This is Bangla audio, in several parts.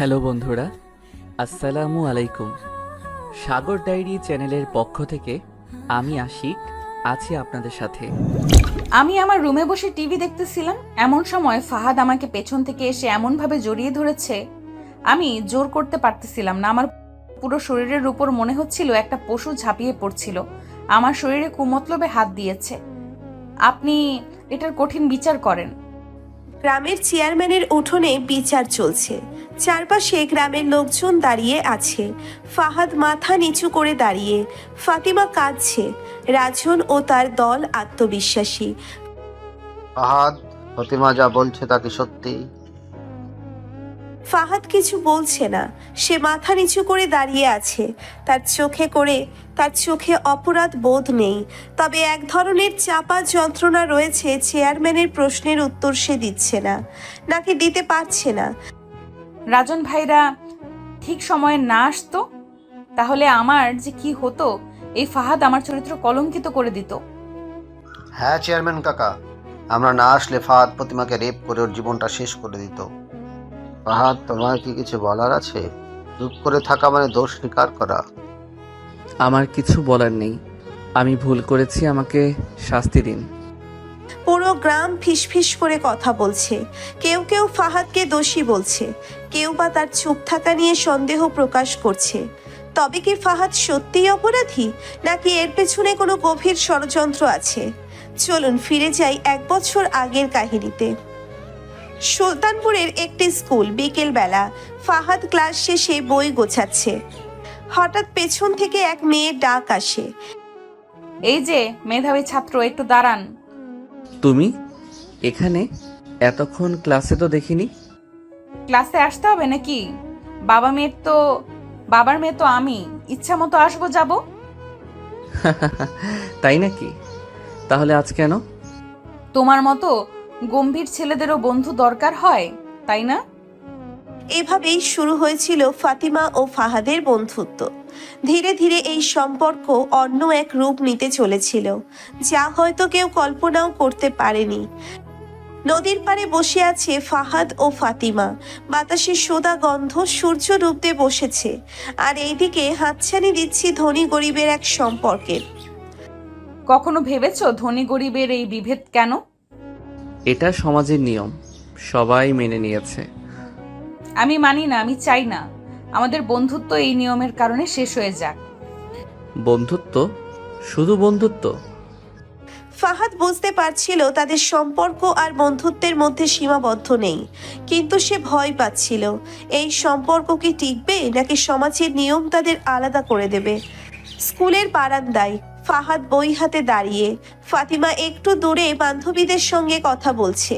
হ্যালো বন্ধুরা, আসসালামু আলাইকুম। সাগর ডায়েরি চ্যানেলের পক্ষ থেকে আমি আশিক আছি আপনাদের সাথে। আমি আমার রুমে বসে টিভি দেখতেছিলাম, এমন সময় ফাহাদ আমাকে পেছন থেকে এসে এমনভাবে জড়িয়ে ধরেছে, আমি জোর করতে পারতেছিলাম না। আমার পুরো শরীরের উপর মনে হচ্ছিল একটা পশু ঝাঁপিয়ে পড়ছিল, আমার শরীরে কুমতলবে হাত দিয়েছে। আপনি এটার কঠিন বিচার করেন। গ্রামের চেয়ারম্যানের উঠোনে বিচার চলছে। চারপাশে গ্রামের লোকজন দাঁড়িয়ে আছে। ফাহাদ মাথা নিচু করে দাঁড়িয়ে, ফাতিমা কাঁদছে, রাজন ও তার দল আত্মবিশ্বাসী। ফাহাদ, ফতিমা যা বলছে তা কি সত্যি? ফাহাদ কিছু বলছে না, সে মাথা নিচু করে দাঁড়িয়ে আছে। তার চোখে অপরাধ বোধ নেই, তবে এক ধরনের চাপা যন্ত্রণা রয়েছে। চেয়ারম্যানের প্রশ্নের উত্তর সে দিচ্ছে না, নাকি দিতে পারছে না। রাজন ভাইরা ঠিক সময়ে না আসতো তাহলে আমার যে কি হতো। এই ফাহাদ আমার চরিত্র কলঙ্কিত করে দিত। হ্যাঁ চেয়ারম্যান কাকা, আমরা না আসলে ফাহাদ প্রতিমাকে রেপ করে ওর জীবনটা শেষ করে দিত। ফাহাদ, তোমার কি কিছু বলার আছে? চুপ করে থাকা মানে দোষ স্বীকার করা। আমার কিছু বলার নেই, আমি ভুল করেছি, আমাকে শাস্তি দিন। পুরো গ্রাম ফিসফিস করে কথা বলছে। কেউ কেউ ফাহাদকে দোষী বলছে, কেউ বা তার চুপ থাকা নিয়ে সন্দেহ প্রকাশ করছে। তবে কি ফাহাদ সত্যিই অপরাধী, নাকি এর পেছনে কোনো গভীর ষড়যন্ত্র আছে? চলুন ফিরে যাই 1 বছর আগের কাহিনীতে। সুলতানপুরের একটি স্কুল, বিকেল বেলা। ফাহাদ ক্লাস শেষে বই গোছাচ্ছে। হঠাৎ পেছন থেকে এক মেয়ের ডাক আসে। এই যে মেধাবী ছাত্র, একটু দাঁড়ান। তুমি এখানে? এতক্ষণ ক্লাসে তো দেখিনি। ক্লাসে আসতে হবে নাকি? বাবার মেয়ে তো আমি, ইচ্ছা মতো আসবো যাব। তাই নাকি? তাহলে আজ কেন? তোমার মতো গম্ভীর ছেলেদেরও বন্ধু দরকার হয়, তাই না? এভাবেই শুরু হয়েছিল ফাতিমা ও ফাহাদের বন্ধুত্ব। ধীরে ধীরে এই সম্পর্ক অন্য এক রূপ নিতে চলেছিল, যা হয়তো কেউ কল্পনাও করতে পারেনি। নদীর পাড়ে বসে আছে ফাহাদ ও ফাতিমা। বাতাসে সোদা গন্ধ, সূর্য ডুবতে বসেছে। আর এইদিকে হাতছানি দিচ্ছি ধনী গরিবের এক সম্পর্কের। কখনো ভেবেছো ধনী গরিবের এই বিভেদ কেন? এটা সমাজের নিয়ম, সবাই মেনে নিয়েছে। আমি মানি না, আমি চাই না আমাদের বন্ধুত্ব এই নিয়মের কারণে শেষ হয়ে যাক। বন্ধুত্ব? শুধু বন্ধুত্ব? ফাহাদ বুঝতে পারছিল তাদের সম্পর্ক আর বন্ধুত্বের মধ্যে সীমাবদ্ধ নেই, কিন্তু সে ভয় পাচ্ছিল এই সম্পর্ক কি টিকবে, নাকি সমাজের নিয়ম তাদের আলাদা করে দেবে। স্কুলের বারান্দায় ফাহাদ বই হাতে দাঁড়িয়ে, ফাতিমা একটু দূরে বান্ধবীদের সঙ্গে কথা বলছে।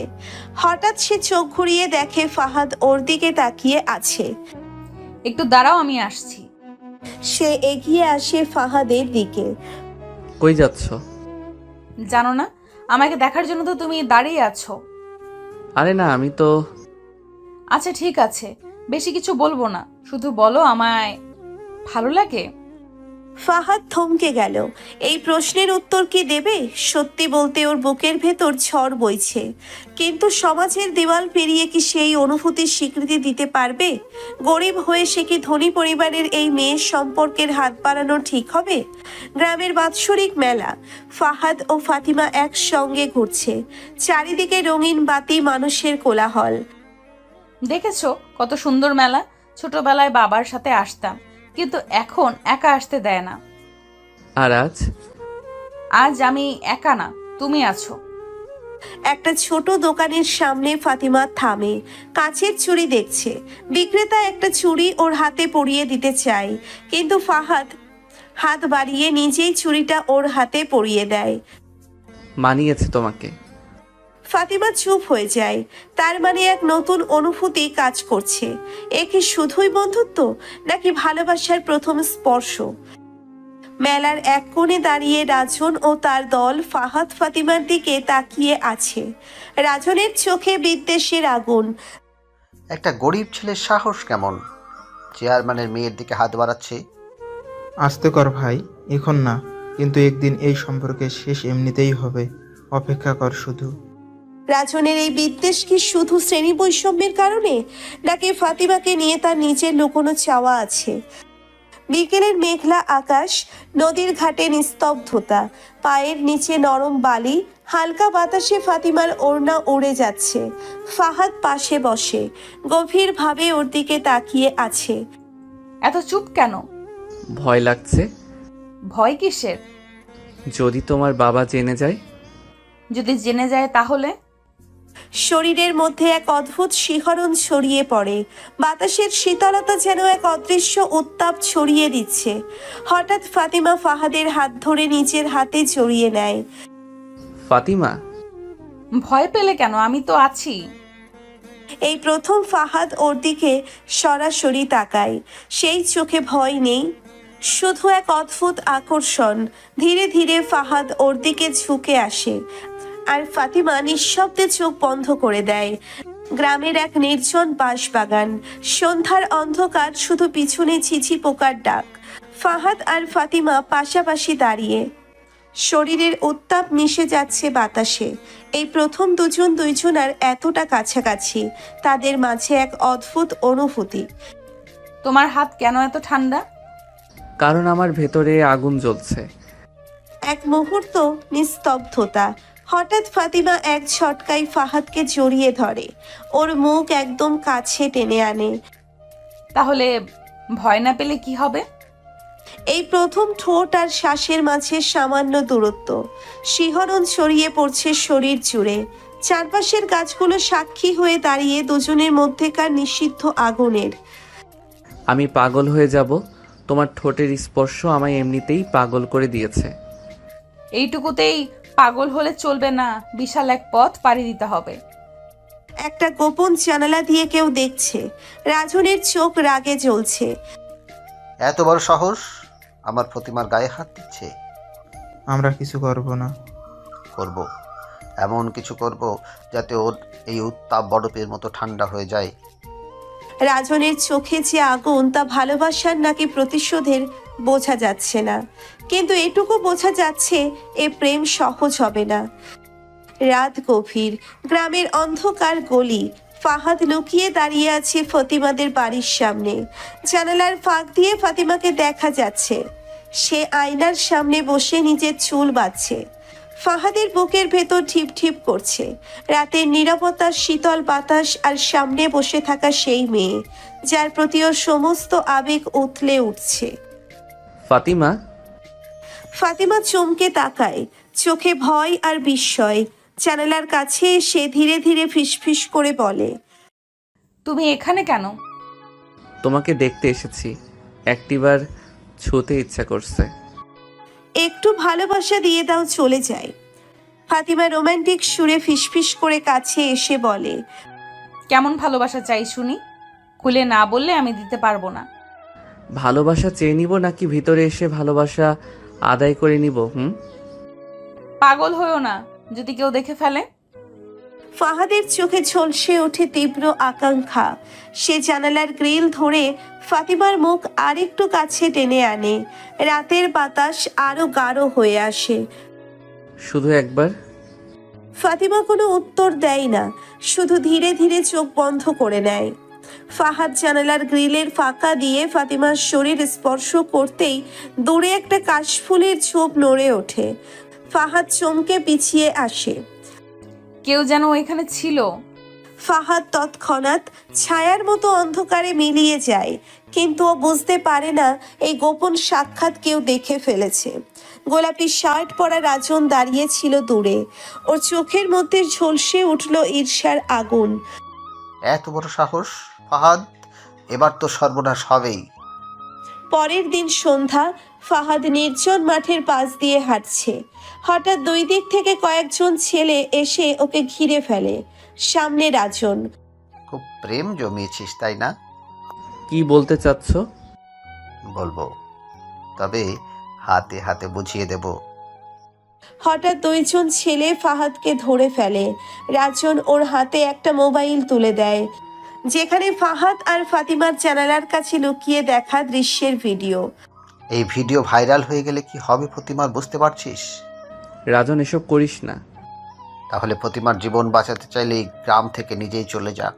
হঠাৎ সে চোখ ঘুরিয়ে দেখে ফাহাদ ওর দিকে তাকিয়ে আছে। একটু দাঁড়াও, আমি আসছি। সে এগিয়ে আসে ফাহাদের দিকে। কই যাচ্ছ? জানো না, আমাকে দেখার জন্য তো তুমি দাঁড়িয়ে আছো। আরে না, আমি তো... আচ্ছা ঠিক আছে, বেশি কিছু বলবো না, শুধু বলো আমায় ভালো লাগে? ফাহাদ থমকে গেল। এই প্রশ্নের উত্তর কি দেবে? সত্যি বলতে ওর বুকের ভেতর ঝড় বইছে, কিন্তু সমাজের দেওয়াল পেরিয়ে কি সেই অনুভূতির স্বীকৃতি দিতে পারবে? গরিব হয়ে সে কি ধনী পরিবারের এই মেয়ের সম্পর্কের হাত বাড়ানো ঠিক হবে? গ্রামের বাৎসরিক মেলা, ফাহাদ ও ফাতিমা একসঙ্গে ঘুরছে। চারিদিকে রঙিন বাতি, মানুষের কোলাহল। দেখেছো কত সুন্দর মেলা? ছোটবেলায় বাবার সাথে আসতাম, কিন্তু এখন একা আসতে দেয় না। আর আজ? আজ আমি একা না, তুমি আছো। একটা ছোট দোকানের সামনে ফাতিমা থামে, কাচের চুড়ি দেখছে। বিক্রেতা একটা চুড়ি ওর হাতে পরিয়ে দিতে চায়, কিন্তু ফাহাদ হাত বাড়িয়ে নিজেই চুড়িটা ওর হাতে পরিয়ে দেয়। মানিয়েছে তোমাকে। ফাতিমা চুপ হয়ে যায়। তার মানে এক নতুন অনুভূতি কাজ করছে। এ কি শুধুই বন্ধুত্ব, নাকি ভালোবাসার প্রথম স্পর্শ? মেলার এক কোণে দাঁড়িয়ে রাজন ও তার দল ফাহাদ ফাতিমার দিকে তাকিয়ে আছে। রাজনের চোখে বিদ্বেষের আগুন। একটা গরিব ছেলের সাহস কেমন? চেয়ারম্যানের মেয়ের দিকে হাত বাড়াচ্ছে। আস্তে কর ভাই, এখন না, কিন্তু একদিন এই সম্পর্কের শেষ এমনিতেই হবে। অপেক্ষা কর শুধু। রাজনের এই বিদ্বেষ কি শুধু শ্রেণী বৈষম্যের কারণে, নাকি ফাতিমাকে নিয়ে তার নিজের লুকোনো চাওয়া আছে? বিকেলের মেঘলা আকাশ, নদীর ঘাটে নিস্তব্ধতা, পায়ের নিচে নরম বালি, হালকা বাতাসে ফাতিমার ওড়না উড়ে যাচ্ছে। ফাহাদ পাশে বসে গভীরভাবে ওর দিকে তাকিয়ে আছে। এত চুপ কেন? ভয় লাগছে। ভয় কিসের? যদি তোমার বাবা জেনে যায়? যদি জেনে যায় তাহলে? শরীরের মধ্যে এক অদ্ভুত শিহরণ ছড়িয়ে পড়ে। বাতাসের শীতলতা যেন এক অদৃশ্য উত্তাপ ছড়িয়ে দিচ্ছে। হঠাৎ ফাতিমা ফাহাদের হাত ধরে নিজের হাতে জড়িয়ে নেয়। ফাতিমা, ভয় পেলে কেন? আমি তো আছি। এই প্রথম ফাহাদ ওর দিকে সরাসরি তাকায়। সেই চোখে ভয় নেই, শুধু এক অদ্ভুত আকর্ষণ। ধীরে ধীরে ফাহাদ ওর দিকে ঝুঁকে আসে, আর ফাতিমা নিঃশব্দে চোখ বন্ধ করে দেয়। গ্রামের এক নির্জন বাঁশবাগান, সন্ধ্যার অন্ধকার, শুধু পিছনে ঝিঝি পোকার ডাক। ফাহাদ আর ফাতিমা পাশাপাশি দাঁড়িয়ে, শরীরের উত্তাপ মিশে যাচ্ছে বাতাসে। এই প্রথম দুজনার এতটা কাছাকাছি, তাদের মাঝে এক অদ্ভুত অনুভূতি। তোমার হাত কেন এত ঠান্ডা? কারণ আমার ভেতরে আগুন জ্বলছে। এক মুহূর্ত নিস্তব্ধতা। হঠাৎ ফাতিমা এক ঝটকায় ফাহাদকে জড়িয়ে ধরে, ওর মুখ একদম কাছে টেনে আনে। তাহলে ভয় না পেলে কি হবে? এই প্রথম ঠোঁট আর শ্বাসের মাঝে সামান্য দূরত্ব, শিহরণ ছড়িয়ে পড়ছে শরীর জুড়ে। চারপাশের গাছগুলো সাক্ষী হয়ে দাঁড়িয়ে দুজনের মধ্যেকার নিষিদ্ধ আগুনের। আমি পাগল হয়ে যাব। তোমার ঠোঁটের স্পর্শ আমায় এমনিতেই পাগল করে দিয়েছে। এইটুকুতেই পাগল হলে চলবে না, বিশাল এক পথ পাড়ি দিতে হবে। একটা গোপন জানালা দিয়ে কেউ দেখছে। রাজনের চোখ রাগে জ্বলছে। এত বড় সাহস! আমার প্রতিমার গায়ে হাত দিচ্ছে। আমরা কিছু করব না। করব, এমন কিছু করব যাতে ওর এই উত্তাপ বরফের মতো ঠান্ডা হয়ে যায়। রাজনের চোখে যে আগুন, তা ভালোবাসার নাকি প্রতিশোধের বোঝা যাচ্ছে না, কিন্তু এটুকু বোঝা যাচ্ছে এ প্রেম সহজ হবে না। রাত গভীর, গ্রামের অন্ধকার গলি। ফাহাদ লুকিয়ে দাঁড়িয়ে আছে ফতিমাদের বাড়ির সামনে। জানালার ফাঁক দিয়ে ফাতিমাকে দেখা যাচ্ছে। সে আয়নার সামনে বসে নিজের চুল বাঁধছে। ফাহাদের বুকের ভেতর ঠিপ ঠিপ করছে। রাতের নীরবতার শীতল বাতাস, আর সামনে বসে থাকা সেই মেয়ে, যার প্রতি ওর সমস্ত আবেগ উথলে উঠছে। ফাতিমা, ফাতিমা চমকে তাকায়, চোখে ভয় আর বিস্ময়। জানালার কাছে এসে ধীরে ধীরে ফিসফিস করে বলে, তুমি এখানে কেন? তোমাকে দেখতে এসেছি। একটিবার ছুতে ইচ্ছা করছে। একটু ভালোবাসা দিয়ে দাও, চলে যায়। ফাতিমা রোমান্টিক সুরে ফিসফিস করে কাছে এসে বলে, কেমন ভালোবাসা চাই শুনি? খুলে না বললে আমি দিতে পারবো না। ভালোবাসা চেয়ে নিব নাকি ভিতরে এসে ভালোবাসা আদায় করে নিব? পাগল হয়েও না, যদি কেউ দেখে ফেলে। ফাহাদের চোখে ঝলসে ওঠে তীব্র আকাঙ্ক্ষা। সে জানালার গ্রিল ধরে ফাতিমার মুখ আরেকটু কাছে টেনে আনে। রাতের বাতাস আরো গাঢ় হয়ে আসে। শুধু একবার। ফাতিমা কোনো উত্তর দেয় না, শুধু ধীরে ধীরে চোখ বন্ধ করে নেয়। ফাহাদ জানালার গ্রিলের ফাঁকা দিয়ে ফাতিমার শরীর স্পর্শ করতেই দূরে একটা কাশফুলের ঝোপ নড়ে ওঠে। ফাহাদ চমকে পিছিয়ে আসে। কেউ যেন এখানে ছিল। ফাহাদ তৎক্ষণাৎ ছায়ার মতো অন্ধকারে মিলিয়ে যায়, কিন্তু ও বুঝতে পারে না এই গোপন সাক্ষাৎ কেউ দেখে ফেলেছে। গোলাপি শার্ট পরা রাজন দাঁড়িয়ে ছিল দূরে। ওর চোখের মধ্যে ঝলসে উঠল ঈর্ষার আগুন। এত বড় সাহস ফাহাদ! এবার তো সর্বনাশ হবেই। পরের দিন সন্ধ্যা, ফাহাদ নির্জন মাঠের পাশ দিয়ে হাঁটছে। হঠাৎ দুই দিক থেকে কয়েকজন ছেলে এসে ওকে ঘিরে ফেলে। সামনে রাজন। খুব প্রেম জমিয়েছিস, তাই না? কি বলতে চাচ্ছ? বলবো, তবে হাতে হাতে বুঝিয়ে দেব। হঠাৎ দুইজন ছেলে ফাহাদকে ধরে ফেলে। রাজন ওর হাতে একটা মোবাইল তুলে দেয়, যেখানে ফাহাদ আর ফাতিমার জানালার কাছে লুকিয়ে দেখা দৃশ্যের ভিডিও। এই ভিডিও ভাইরাল হয়ে গেলে কি হবে প্রতিমার, বুঝতে পারছিস? রাজন, এসব করিস না। তাহলে প্রতিমার জীবন বাঁচাতে চাইলে এই গ্রাম থেকে নিজেই চলে যা।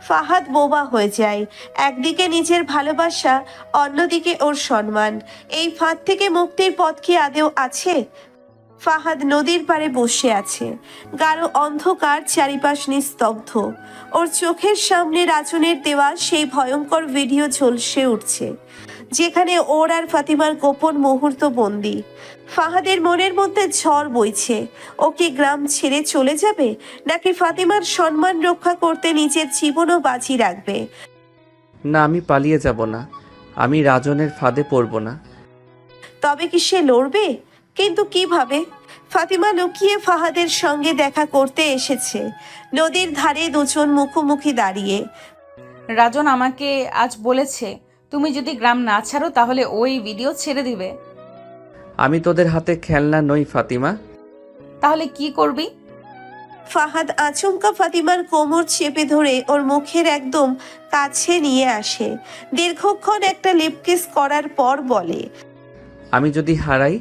ফাহাদ বোবা হয়ে যায়। একদিকে নিজের ভালোবাসা, অন্যদিকে ওর সম্মান। এই ফাঁদ থেকে মুক্তির পথ কি আদেও আছে? ফাহাদ নদীর পাড়ে বসে আছে। গাঢ় অন্ধকার, চারিপাশ নিস্তব্ধ। ওর চোখের সামনে রাজনের দেওয়া সেই ভয়ঙ্কর ভিডিও ঝলসে উঠছে, যেখানে ওর আর ফাতিমার গোপন মুহূর্ত বন্দি। ফাহাদের মনের মধ্যে ঝড় বইছে। ও কি গ্রাম ছেড়ে চলে যাবে, নাকি ফাতিমার সম্মান রক্ষা করতে নিজের জীবনও বাজি রাখবে? না, আমি পালিয়ে যাব না। আমি রাজনের ফাঁদে পড়ব না। তবে কি সে লড়বে? কিন্তু কিভাবে? ফাতিমা লুকিয়ে ফাহাদের সঙ্গে দেখা করতে এসেছে। নদীর ধারে দুজন মুখোমুখি দাঁড়িয়ে। রাজন আমাকে আজ বলেছে তুমি যদি গ্রাম না ছাড়ো তাহলে ওই ভিডিও ছেড়ে দিবে। আমি তোদের হাতে খেলনা নই ফাতিমা। তাহলে কি করবি? ফাহাদ আচমকা ফাতিমার কোমর চেপে ধরে ওর মুখের একদম কাছে নিয়ে আসে। দীর্ঘক্ষণ একটা লিপ কিস করার পর বলে, আমি যদি হারাই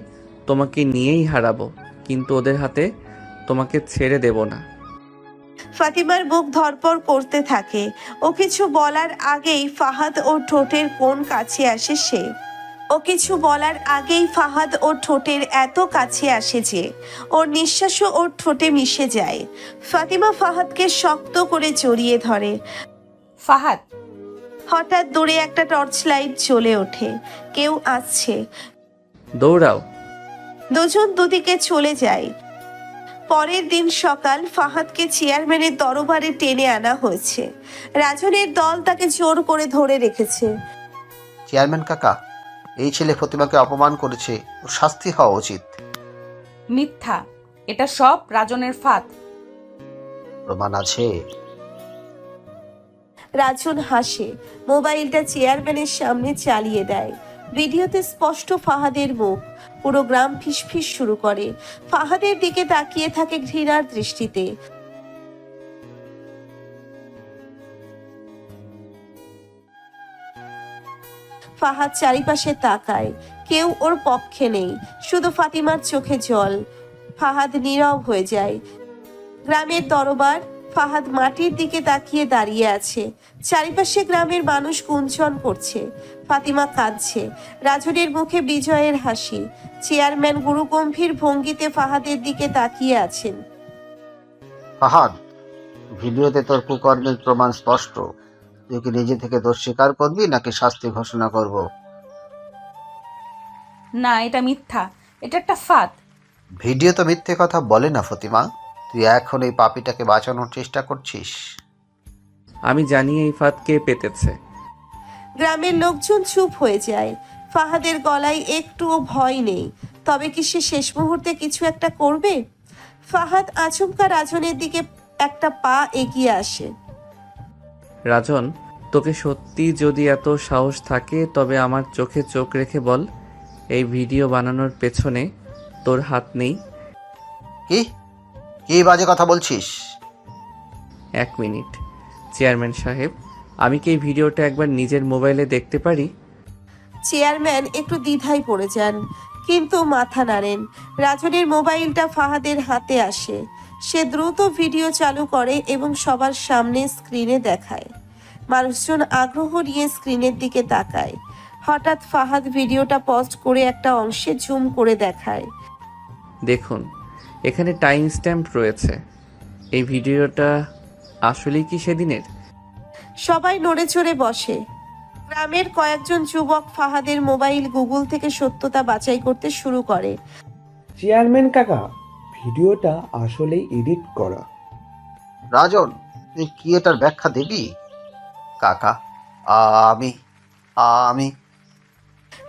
তোমাকে নিয়েই হারাবো, কিন্তু ওদের হাতে তোমাকে ছেড়ে দেব না। ফাতিমার বুক ধড়ফড় করতে থাকে। ও কিছু বলার আগেই ফাহাদ ওর ঠোঁটের কোণ কাছে আসে সে। ফাহাদ ওর ঠোঁটের এত কাছে আসে যে ওর নিঃশ্বাসও ওর ঠোঁটে মিশে যায়। ফাতিমা ফাহাদকে শক্ত করে জড়িয়ে ধরে। ফাহাদ, হঠাৎ দূরে একটা টর্চ লাইট জ্বলে ওঠে। কেউ আসছে। দৌড়াও। দুজন দুদিকে চলে যায়। পরের দিন সকাল, ফাহাদকে চেয়ারম্যানের দরবারে টেনে আনা হয়েছে। রাজনের দল তাকে জোর করে ধরে রেখেছে। চেয়ারম্যান কাকা, এই ছেলে প্রতিমাকে অপমান করেছে, ওর শাস্তি হওয়া উচিত। মিথ্যা, এটা সব রাজনের ফাঁদ। প্রমাণ আছে? রাজন হাসে, মোবাইলটা চেয়ারম্যানের সামনে চালিয়ে দেয়। ভিডিওতে স্পষ্ট ফাহাদের মুখ। পুরো গ্রাম ফিসফিস শুরু করে। ফাহাদের দিকে তাকিয়ে থাকে ঘৃণার দৃষ্টিতে। ফাহাদ চারিপাশে তাকায়। কেউ ওর পক্ষে নেই, শুধু ফাতিমার চোখে জল। ফাহাদ নীরব হয়ে যায়। গ্রামের দরবার। ফাহাদ মাটির দিকে তাকিয়ে দাঁড়িয়ে আছে। চারিপাশে গ্রামের মানুষ গুঞ্জন করছে। ফাতিমা কাঁদছে। রাজনের মুখে বিজয়ের হাসি। চেয়ারম্যান গুরুগম্ভীর ভঙ্গিতে ফাহাদের দিকে তাকিয়ে আছেন। ফাহাদ, ভিডিওতে তোর কুকর্মের প্রমাণ স্পষ্ট। তুই কি নিজে থেকে দোষ স্বীকার করবি নাকি শাস্তি ঘোষণা করব? না, এটা মিথ্যা, এটা একটা ফাঁদ। ভিডিও তো মিথ্যে কথা বলে না ফতিমা। তুই এখন এই পাপীটাকে বাঁচানোর চেষ্টা করছিস। আমি জানি এই ফাঁদ কে পেতেছে। গ্রামের লোকজন চুপ হয়ে যায়। ফাহাদের গলায় একটুও ভয় নেই। তবে কি সে শেষ মুহূর্তে কিছু একটা করবে? ফাহাদ আচমকা রাজনের দিকে একটা পা এগিয়ে আসে। রাজন, তোকে সত্যি যদি এত সাহস থাকে তবে আমার চোখে চোখ রেখে বল, এই ভিডিও বানানোর পেছনে তোর হাত নেই। কি কি বাজে কথা বলছিস? 1 মিনিট। চেয়ারম্যান সাহেব, আমি কি এই ভিডিওটা একবার নিজের মোবাইলে দেখতে পারি? চেয়ারম্যান একটু দ্বিধায় পড়ে যান, কিন্তু মাথা নাড়েন। রাজনের মোবাইলটা ফাহাদের হাতে আসে। সে দ্রুত ভিডিও চালু করে এবং সবার সামনে স্ক্রিনে দেখায়। মানুষজন আগ্রহ নিয়ে স্ক্রিনের দিকে তাকায়। হঠাৎ ফাহাদ ভিডিওটা পজ করে একটা অংশে জুম করে দেখায়। দেখুন, এখানে টাইম স্ট্যাম্প রয়েছে। এই ভিডিওটা আসলেই কি সেদিনের? সবাই নড়ে চড়ে বসে। গ্রামের কয়েকজন যুবক ফাহাদের মোবাইল গুগল থেকে সত্যতা বাছাই করতে শুরু করে। চেয়ারম্যান কাকা, ভিডিওটা আসলেই এডিট করা। রাজন, তুই কি এটার ব্যাখ্যা দিবি? কাকা, আমি আমি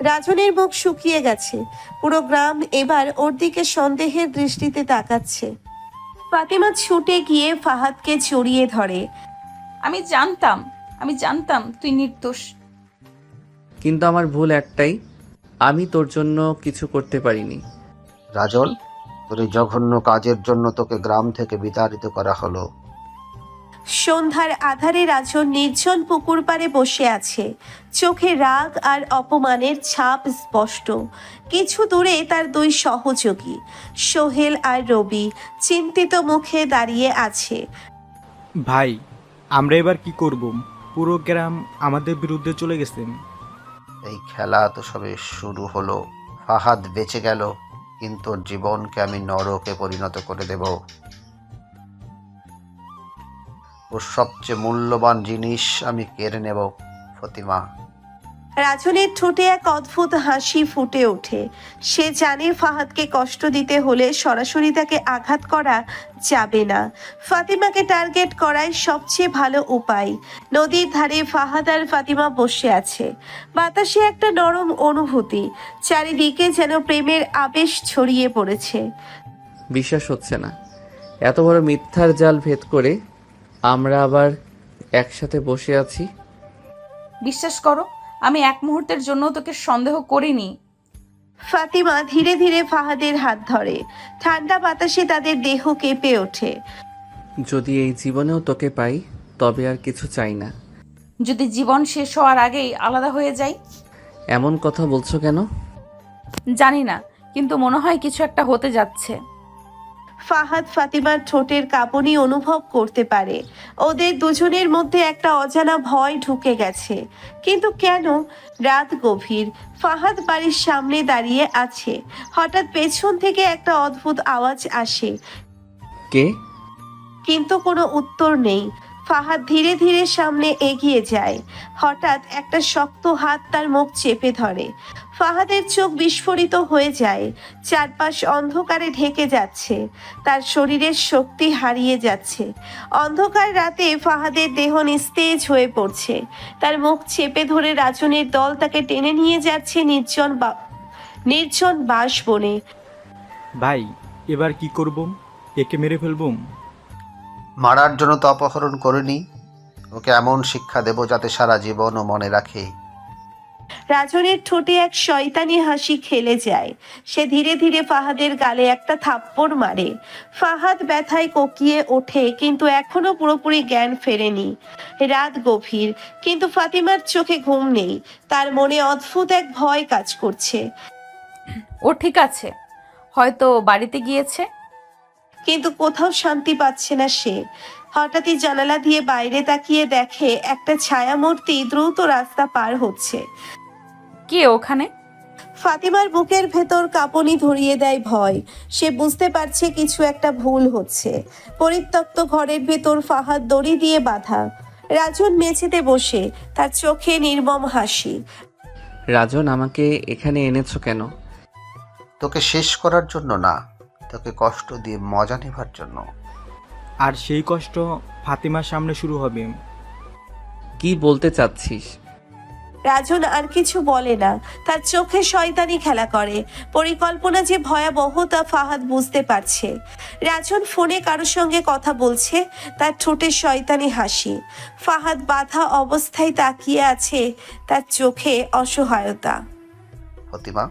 রাজনের মুখ শুকিয়ে গেছে। পুরো গ্রাম এবার ওর দিকে সন্দেহের দৃষ্টিতে তাকাচ্ছে। ফাতিমা ছুটে গিয়ে ফাহাদকে জড়িয়ে ধরে। আমি জানতাম তুই নির্দোষ। কিন্তু আমার ভুল একটাই, আমি তোর জন্য কিছু করতে পারিনি। রাজন, তোর এই জঘন্য কাজের জন্য তোকে গ্রাম থেকে বিতাড়িত করা হলো। সন্ধ্যার আধারে রাজন নির্জন পুকুর পাড়ে বসে আছে। চোখে রাগ আর অপমানের ছাপ স্পষ্ট। কিছু দূরে তার দুই সহযোগী সোহেল আর রবি চিন্তিত মুখে দাঁড়িয়ে আছে। ভাই, আমরা এবার কি করব? পুরো গ্রাম আমাদের বিরুদ্ধে চলে গেছে। এই খেলা তো সবে শুরু হলো। ফাহাদ বেঁচে গেল, কিন্তু ওর জীবনকে আমি নরকে পরিণত করে দেব। ওর সবচেয়ে মূল্যবান জিনিস আমি কেড়ে নেব। ফতিমা। রাজনের ঠোঁটে এক অদ্ভুত হাসি ফুটে ওঠে। সে জানে ফাহাদকে কষ্ট দিতে হলে সরাসরি তাকে আঘাত করা যাবে না। ফাতিমাকে টার্গেট করাই সবচেয়ে ভালো উপায়। নদীর ধারে ফাহাদ আর ফাতিমা বসে আছে। বাতাসে একটা নরম অনুভূতি, চারিদিকে যেন প্রেমের আবেশ ছড়িয়ে পড়েছে। বিশ্বাস হচ্ছে না, এত বড় মিথ্যার জাল ভেদ করে আমরা আবার একসাথে বসে আছি। বিশ্বাস করো, আমি এক মুহূর্তের জন্য তোকে সন্দেহ করিনি। ফাতিমা ধীরে ধীরে ফাহাদের হাত ধরে। ঠান্ডা বাতাসে তাদের দেহ কেঁপে ওঠে। যদি এই জীবনেও তোকে পাই তবে আর কিছু চাই না। যদি জীবন শেষ হওয়ার আগেই আলাদা হয়ে যাই? এমন কথা বলছো কেন? জানি না, কিন্তু মনে হয় কিছু একটা হতে যাচ্ছে। ফাহাদ ফাতিমার ঠোঁটের কাঁপুনি অনুভব করতে পারে। ওদের দুজনের মধ্যে একটা অজানা ভয় ঢুকে গেছে। কিন্তু কেন? রাত গভীর। ফাহাদ বাড়ির সামনে দাঁড়িয়ে আছে। হঠাৎ পেছন থেকে একটা অদ্ভুত আওয়াজ আসে, কে? কিন্তু কোনো উত্তর নেই। ফাহাদ ধীরে ধীরে সামনে এগিয়ে যায়। হঠাৎ একটা শক্ত হাত তার মুখ চেপে ধরে। ফাহাদের চোখ বিস্ফোরিত হয়ে যায়। চারপাশ অন্ধকারে ঢেকে যাচ্ছে। তার শরীরের শক্তি হারিয়ে যাচ্ছে। অন্ধকার রাতে ফাহাদের দেহ নিস্তেজ হয়ে পড়ছে। তার মুখ চেপে ধরে রাজনের দল তাকে টেনে নিয়ে যাচ্ছে নির্জন বাসবনে। ভাই, এবার কি করব? একে মেরে ফেলবো? মারার জন্য তো অপহরণ করিনি। ওকে এমন শিক্ষা দেব যাতে সারা জীবন ও মনে রাখে। রাজনের ঠোঁটে এক শয়তানি হাসি খেলে যায়। সে ধীরে ধীরে ফাহাদের গালে একটা থাপ্পড় মারে। ফাহাদ ব্যথায় কোকিয়ে ওঠে, কিন্তু এখনো পুরোপুরি জ্ঞান ফেরেনি। রাত গভীর, কিন্তু ফাতিমার চোখে ঘুম নেই। তার মনে অদ্ভুত এক ভয় কাজ করছে। ও ঠিক আছে, হয়তো বাড়িতে গিয়েছে। কিন্তু কোথাও শান্তি পাচ্ছে না সে। হঠাৎই জানালা দিয়ে বাইরে তাকিয়ে দেখে একটা ছায়ামূর্তি দ্রুত রাস্তা পার হচ্ছে। কে ওখানে? ফাতিমার বুকের ভেতর কাঁপুনি ধরিয়ে দেয় ভয়। সে বুঝতে পারছে কিছু একটা ভুল হচ্ছে। পরিত্যক্ত ঘরের ভেতর ফাহাদ দড়ি দিয়ে বাঁধা। রাজন মেঝেতে বসে, তার চোখে নির্মম হাসি। রাজন, আমাকে এখানে এনেছো কেন? তোকে শেষ করার জন্য না, তোকে কষ্ট দিয়ে মজা নেবার জন্য। আর সেই কষ্ট ফাতিমার সামনে শুরু হবে। কি বলতে চাচ্ছিস? রাজন আর কিছু বলে না। তার চোখে শয়তানি খেলা করে। পরিকল্পনা যে ভয়াবহ তা ফাহাদ বুঝতে পারছে। রাজন ফোনে কারোর সঙ্গে কথা বলছে, তার ঠোঁটে শয়তানি হাসি। ফাহাদ বাধা অবস্থায় তাকিয়ে আছে, তার চোখে অসহায়তা। ফতিমা,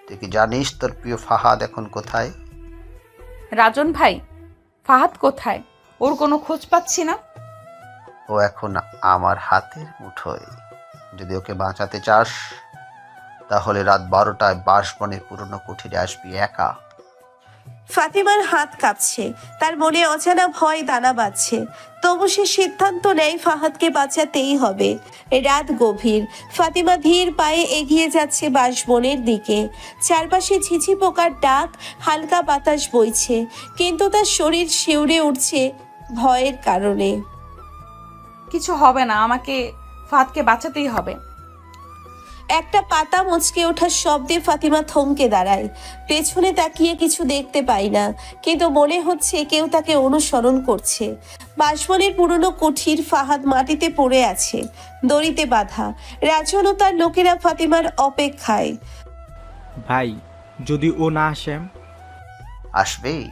তুই কি জানিস তোর প্রিয় ফাহাদ এখন কোথায়? রাজন ভাই, ফাহাদ কোথায়? ওর কোনো খোঁজ পাচ্ছি না। ও এখন আমার হাতের মুঠোয়। যদি ওকে বাঁচাতে চাস তাহলে রাত 12টায় বাঁশবনের পুরনো কুঠিরে আসবি একা। ফাতিমার হাত কাঁপছে। তার মনে অজানা ভয় দানা বাঁধছে। তবু সে সিদ্ধান্ত নেয় ফাহাদকে বাঁচাতেই হবে। রাত গভীর। ফাতিমা ধীর পায়ে এগিয়ে যাচ্ছে বাঁশবনের দিকে। চারপাশে ঝিঝি পোকার ডাক, হালকা বাতাস বইছে, কিন্তু তার শরীর শিউরে উঠছে ভয়ের কারণে। কিছু হবে না, আমাকে ফাহাদকে বাঁচাতেই হবে। একটা পাতা মুচকে ওঠার শব্দে ফাতিমা থমকে দাঁড়ায়। পেছনে তাকিয়ে কিছু দেখতে পাই না, কিন্তু মনে হচ্ছে কেউ তাকে অনুসরণ করছে। বাঁশবনের পুরনো কুঠির। ফাহাদ মাটিতে পড়ে আছে, দড়িতে বাঁধা। রাজন ও তার লোকেরা ফাতিমার অপেক্ষায়। ভাই, যদি ও না আসে? আসবেই।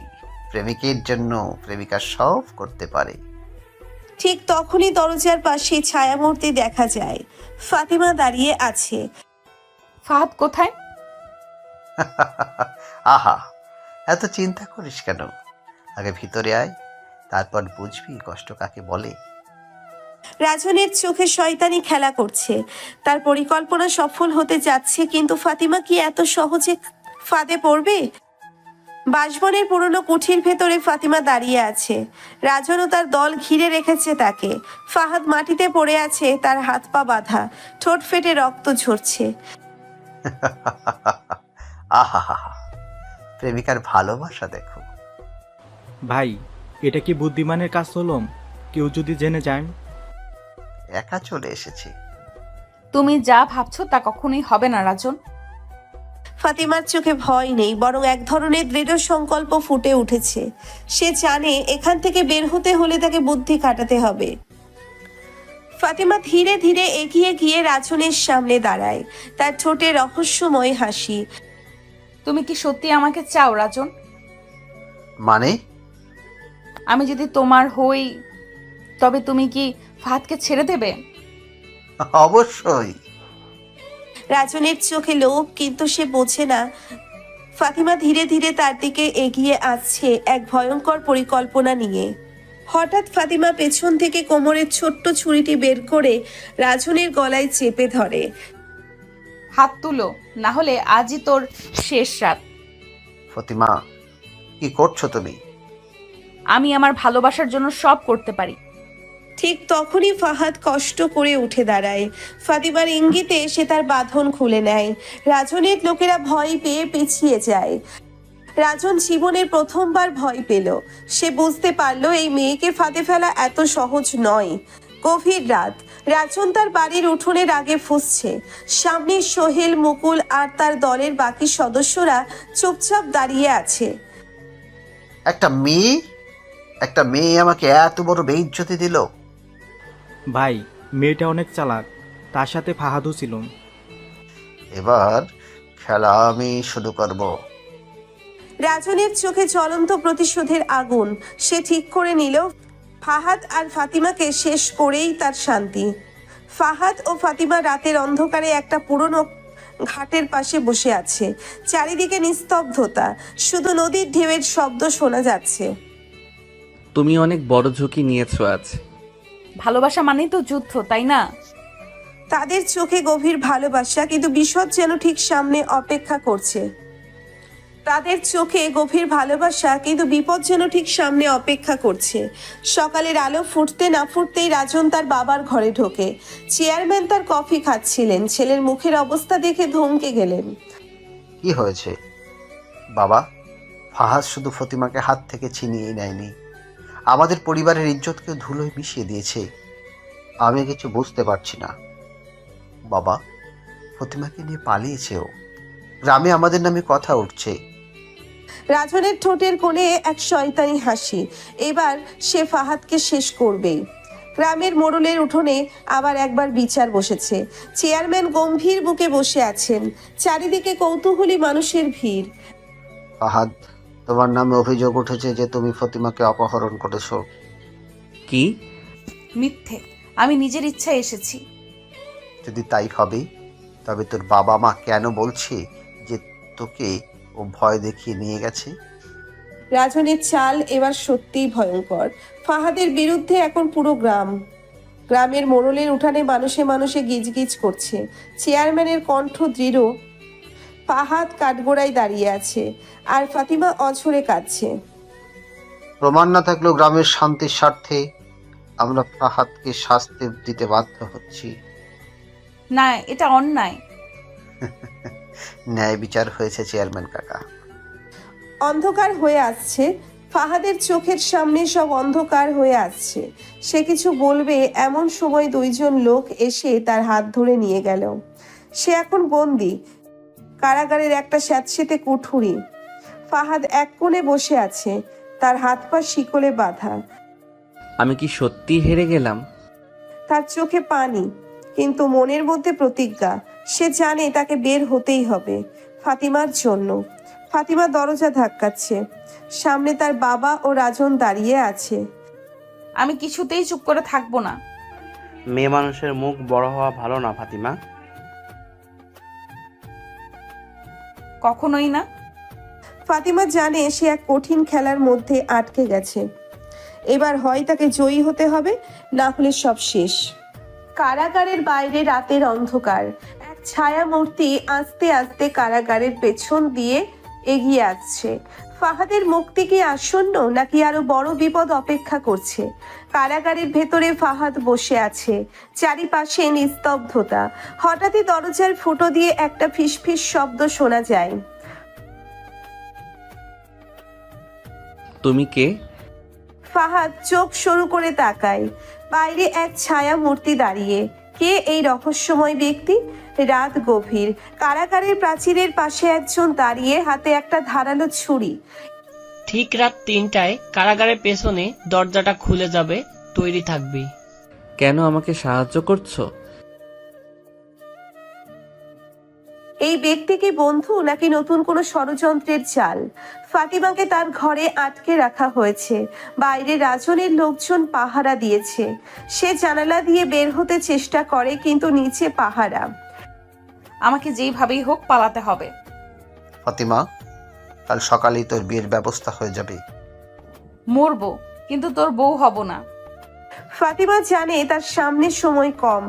প্রেমিকের জন্য প্রেমিকা সব করতে পারে। ঠিক তখনই দরজার পাশে ছায়ামূর্তি দেখা যায়। ফাতিমা দাঁড়িয়ে আছে। ফাহাদ কোথায়? আহা, এত চিন্তা করিস কেন? আগে ভিতরে আয়, তারপর বুঝবি কষ্ট কাকে বলে। রাজনের চোখে শয়তানি খেলা করছে। তার পরিকল্পনা সফল হতে যাচ্ছে, কিন্তু ফাতিমা কি এত সহজে ফাঁদে পড়বে? বাঁশবনের পুরনো কুঠির ভেতরে ফাতিমা দাঁড়িয়ে আছে। রাজন ও তার দল ঘিরে রেখেছে তাকে। ফাহাদ মাটিতে পড়ে আছে, তার হাত পা বাঁধা, ঠোঁট ফেটে রক্ত ঝরছে। আহা হা হা, প্রেমিকার ভালোবাসা দেখো। ভাই, এটা কি বুদ্ধিমানের কাজ হলো? কেউ যদি জেনে যায়? একা চলে এসেছি। তুমি যা ভাবছো তা কখনোই হবে না রাজন। ফাতিমার চোখে ভয় নেই, বরং এক ধরনের দৃঢ় সংকল্প ফুটে উঠেছে। সে জানে এখান থেকে বের হতে হলে তাকে বুদ্ধি খাটাতে হবে। ফাতিমা ধীরে ধীরে এগিয়ে গিয়ে রাজনের সামনে দাঁড়ায়, তার ঠোঁটে রহস্যময় হাসি। তুমি কি সত্যি আমাকে চাও রাজন? মানে? আমি যদি তোমার হই তবে তুমি কি ফাহাদকে ছেড়ে দেবে? অবশ্যই। রাজনের চোখে লোভ, কিন্তু সে বোঝে না ফাতিমা ধীরে ধীরে তার দিকে এগিয়ে আসছে এক ভয়ঙ্কর পরিকল্পনা নিয়ে। হঠাৎ ফাতিমা পেছন থেকে কোমরের ছোট্ট ছুরিটি বের করে রাজনের গলায় চেপে ধরে। হাত তুলো, না হলে আজই তোর শেষ রাত। ফতিমা, কি করছো তুমি? আমি আমার ভালোবাসার জন্য সব করতে পারি। ঠিক তখনই ফাহাদ কষ্ট করে উঠে দাঁড়ায়। ফাতিমার ইঙ্গিতে সে তার বাঁধন খুলে নেয়। রাজনের লোকেরা ভয় পেয়ে পিছিয়ে যায়। রাজন জীবনের প্রথমবার ভয় পেল। সে বুঝতে পারল এই মেয়েকে ফাঁদে ফেলা এত সহজ নয়। গভীর রাত, রাজন তার বাড়ির উঠোনের আগে ফুঁসছে। সামনে সোহেল, মুকুল আর তার দলের বাকি সদস্যরা চুপচাপ দাঁড়িয়ে আছে। একটা মেয়ে আমাকে এত বড় বেইজ্জতি দিল। ভাই, মেয়েটা অনেক চালাক, তার সাথে ফাহাদও ছিল। এবার খেলা আমি শুরু করব। রাজনের চোখে জ্বলন্ত প্রতিশোধের আগুন। সে ঠিক করে নিল ফাহাদ আর ফাতিমাকে শেষ করেই তার শান্তি। ফাহাদ ও ফাতিমা রাতের অন্ধকারে একটা পুরনো ঘাটের পাশে বসে আছে। চারিদিকে নিস্তব্ধতা, শুধু নদীর ঢেউয়ের শব্দ শোনা যাচ্ছে। তুমি অনেক বড় ঝুঁকি নিয়েছো আজ। ভালোবাসা মানেই তো যুদ্ধ, তাই না? তাদের চোখে গভীর ভালোবাসা, কিন্তু বিপদ যেন ঠিক সামনে অপেক্ষা করছে। তাদের চোখে গভীর ভালোবাসা, কিন্তু বিপদ যেন ঠিক সামনে অপেক্ষা করছে। সকালের আলো ফুটতে না ফুটতেই রাজন তার বাবার ঘরে ঢোকে। চেয়ারম্যান তার কফি খাচ্ছিলেন। ছেলের মুখের অবস্থা দেখে ধমকে গেলেন। কি হয়েছে বাবা? ফাহাদ শুধু ফতিমাকে হাত থেকে ছিনিয়ে নেয়নি, আমাদের পরিবারের ইজ্জতকে ধুলোয় মিশিয়ে দিয়েছে। আমি কিছু বুঝতে পারছি না বাবা। ফতিমাকে নিয়ে পালিয়েছে ও। গ্রামে আমাদের নামে কথা উঠছে। রাজনের ঠোঁটের কোণে এক শয়তানি হাসি। এবার সে ফাহাদকে শেষ করবেই। গ্রামের মোড়লের উঠোনে আবার একবার বিচার বসেছে। চেয়ারম্যান গম্ভীর বুকে বসে আছেন। চারিদিকে কৌতূহলী মানুষের ভিড়। ফাহাদ, তোমার নামে অভিযোগ উঠেছে যে তুমি ফতিমাকে অপহরণ করেছো। কি? মিথ্যে, আমি নিজের ইচ্ছায় এসেছি। যদি তাই হবে, তবে তোর বাবা মা কেন বলছে যে তোকে ও ভয় দেখিয়ে নিয়ে গেছে? রাজনের চাল এবার সত্যিই ভয়ঙ্কর। ফাহাদের বিরুদ্ধে এখন পুরো গ্রাম। গ্রামের মোড়লের উঠানে মানুষে মানুষে গিজগিজ করছে। চেয়ারম্যানের কণ্ঠ দৃঢ়। ফাহাদ কাঠগোড়ায় দাঁড়িয়ে আছে, আর ফাতিমা অঝরে কাঁদছে। প্রমাণ না থাকলেও গ্রামের শান্তির স্বার্থে আমরা ফাহাদকে শাস্তি দিতে বাধ্য হচ্ছি। না, এটা অন্যায়। ন্যায় বিচার হয়েছে চেয়ারম্যান কাকা। অন্ধকার হয়ে আসছে। ফাহাদের চোখের সামনে সব অন্ধকার হয়ে আসছে। সে কিছু বলবে, এমন সময় দুইজন লোক এসে তার হাত ধরে নিয়ে গেল। সে এখন বন্দি, কারাগারের একটা স্যাঁতসেঁতে কুঠুরি। ফাহাদ এক কোণে বসে আছে, তার হাত পা শিকলে বাঁধা। আমি কি সত্যি হেরে গেলাম? তার চোখে পানি, কিন্তু মনের মধ্যে প্রতিজ্ঞা। সে জানে তাকে বের হতেই হবে, ফাতিমার জন্য। ফাতিমা দরজা ধাক্কাচ্ছে। সামনে তার বাবা ও রাজন দাঁড়িয়ে আছে। আমি কিছুতেই চুপ করে থাকবো না। মেয়ে মানুষের মুখ বড় হওয়া ভালো না ফাতিমা। কখনোই না। ফাতিমা জানে সে এক কঠিন খেলার মধ্যে আটকে গেছে। এবার হয় তাকে জয়ী হতে হবে, না হলে সব শেষ। কারাগারের বাইরে রাতের অন্ধকার। এক ছায়া মূর্তি আস্তে আস্তে কারাগারের পেছন দিয়ে এগিয়ে আসছে। ফাহাদের মুক্তি কি আসন্ন, নাকি আরো বড় বিপদ অপেক্ষা করছে? কারাগারের ভেতরে ফাহাদ বসে আছে, চারিপাশে নিস্তব্ধতা। হঠাৎই দরজার ফুটো দিয়ে একটা ফিসফিস শব্দ শোনা যায়। তুমি কে? ফাহাদ চোখ সরু করে তাকায়। বাইরে এক ছায়া মূর্তি দাঁড়িয়ে। কে এই রহস্যময় ব্যক্তি? রাত গভীর। কারাগারের প্রাচীরের পাশে একজন দাঁড়িয়ে, হাতে একটা ধারালো ছুরি। ঠিক রাত 3টায় কারাগারের পেছনে দরজাটা খুলে যাবে, তৈরি থাকবি। কেন আমাকে সাহায্য করছো? এই ব্যক্তি কি বন্ধু, নাকি নতুন কোনো ষড়যন্ত্রের চাল? ফাতিমাকে তার ঘরে আটকে রাখা হয়েছে। বাইরে রাজনের লোকজন পাহারা দিয়েছে। সে জানালা দিয়ে বের হতে চেষ্টা করে, কিন্তু নিচে পাহারা। আমাকে যেইভাবেই হোক পালাতে হবে। ফাতিমা, কাল সকালেই তোর বিয়ের ব্যবস্থা হয়ে যাবে। মরবো, কিন্তু তোর বউ হব না। ফাতিমা জানে তার সামনে সময় কম।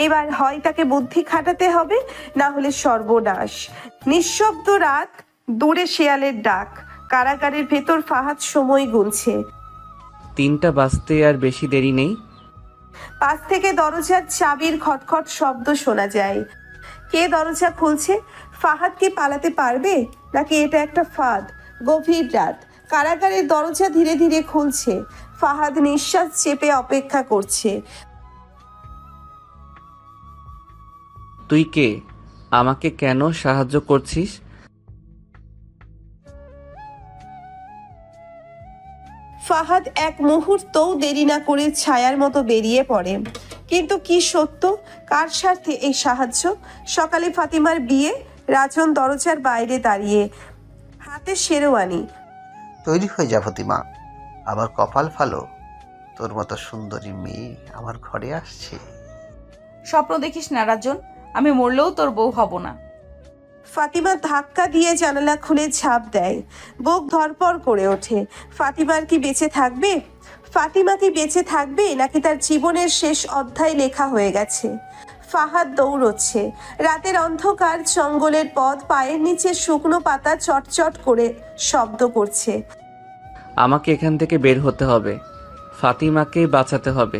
এবার হয় তাকে বুদ্ধি খাটাতে হবে, না হলে সর্বনাশ। নিঃশব্দ রাত, দূরে শেয়ালের ডাক। কারাগারের ভেতর ফাহাদ সময় গুনছে। 3টা বাজতে আর বেশি দেরি নেই। পাশ থেকে দরজার চাবির খটখট শব্দ শোনা যায়। কে দরজা খুলছে? ফাহাদ কি পালাতে পারবে, নাকি এটা একটা ফাঁদ? গভীর রাত, কারাগারের দরজা ধীরে ধীরে খুলছে। ফাহাদ নিঃশ্বাস চেপে অপেক্ষা করছে। তুই কে? আমাকে কেন সাহায্য করছিস? ফাহাদ এক মুহূর্তও দেরি না করে ছায়ার মতো বেরিয়ে পড়ে। কিন্তু কি সত্য? কার স্বার্থে এই সাহায্য? সকালে ফাতিমার বিয়ে। রাজন দরজার বাইরে দাঁড়িয়ে, হাতে শেরওয়ানি। তৈরি হয়ে যা ফাতিমা, আবার কপাল ভালো, তোর মতো সুন্দরী মেয়ে আমার ঘরে আসছে। স্বপ্ন দেখিস না রাজন, আমি মরলেও তোর বউ হব না। ফাতিমা ধাক্কা দিয়ে জানালা খুলে ঝাঁপ দেয়। বুক ধরপড় করে ওঠে। ফাতিমার কি বেঁচে থাকবে? ফাতিমা কি বেঁচে থাকবে, নাকি তার জীবনের শেষ অধ্যায় লেখা হয়ে গেছে? ফাহাদ দৌড়চ্ছে। রাতের অন্ধকার, জঙ্গলের পথ, পায়ের নিচে শুকনো পাতা চটচট করে শব্দ করছে। আমাকে এখান থেকে বের হতে হবে। ফাতিমাকে বাঁচাতে হবে।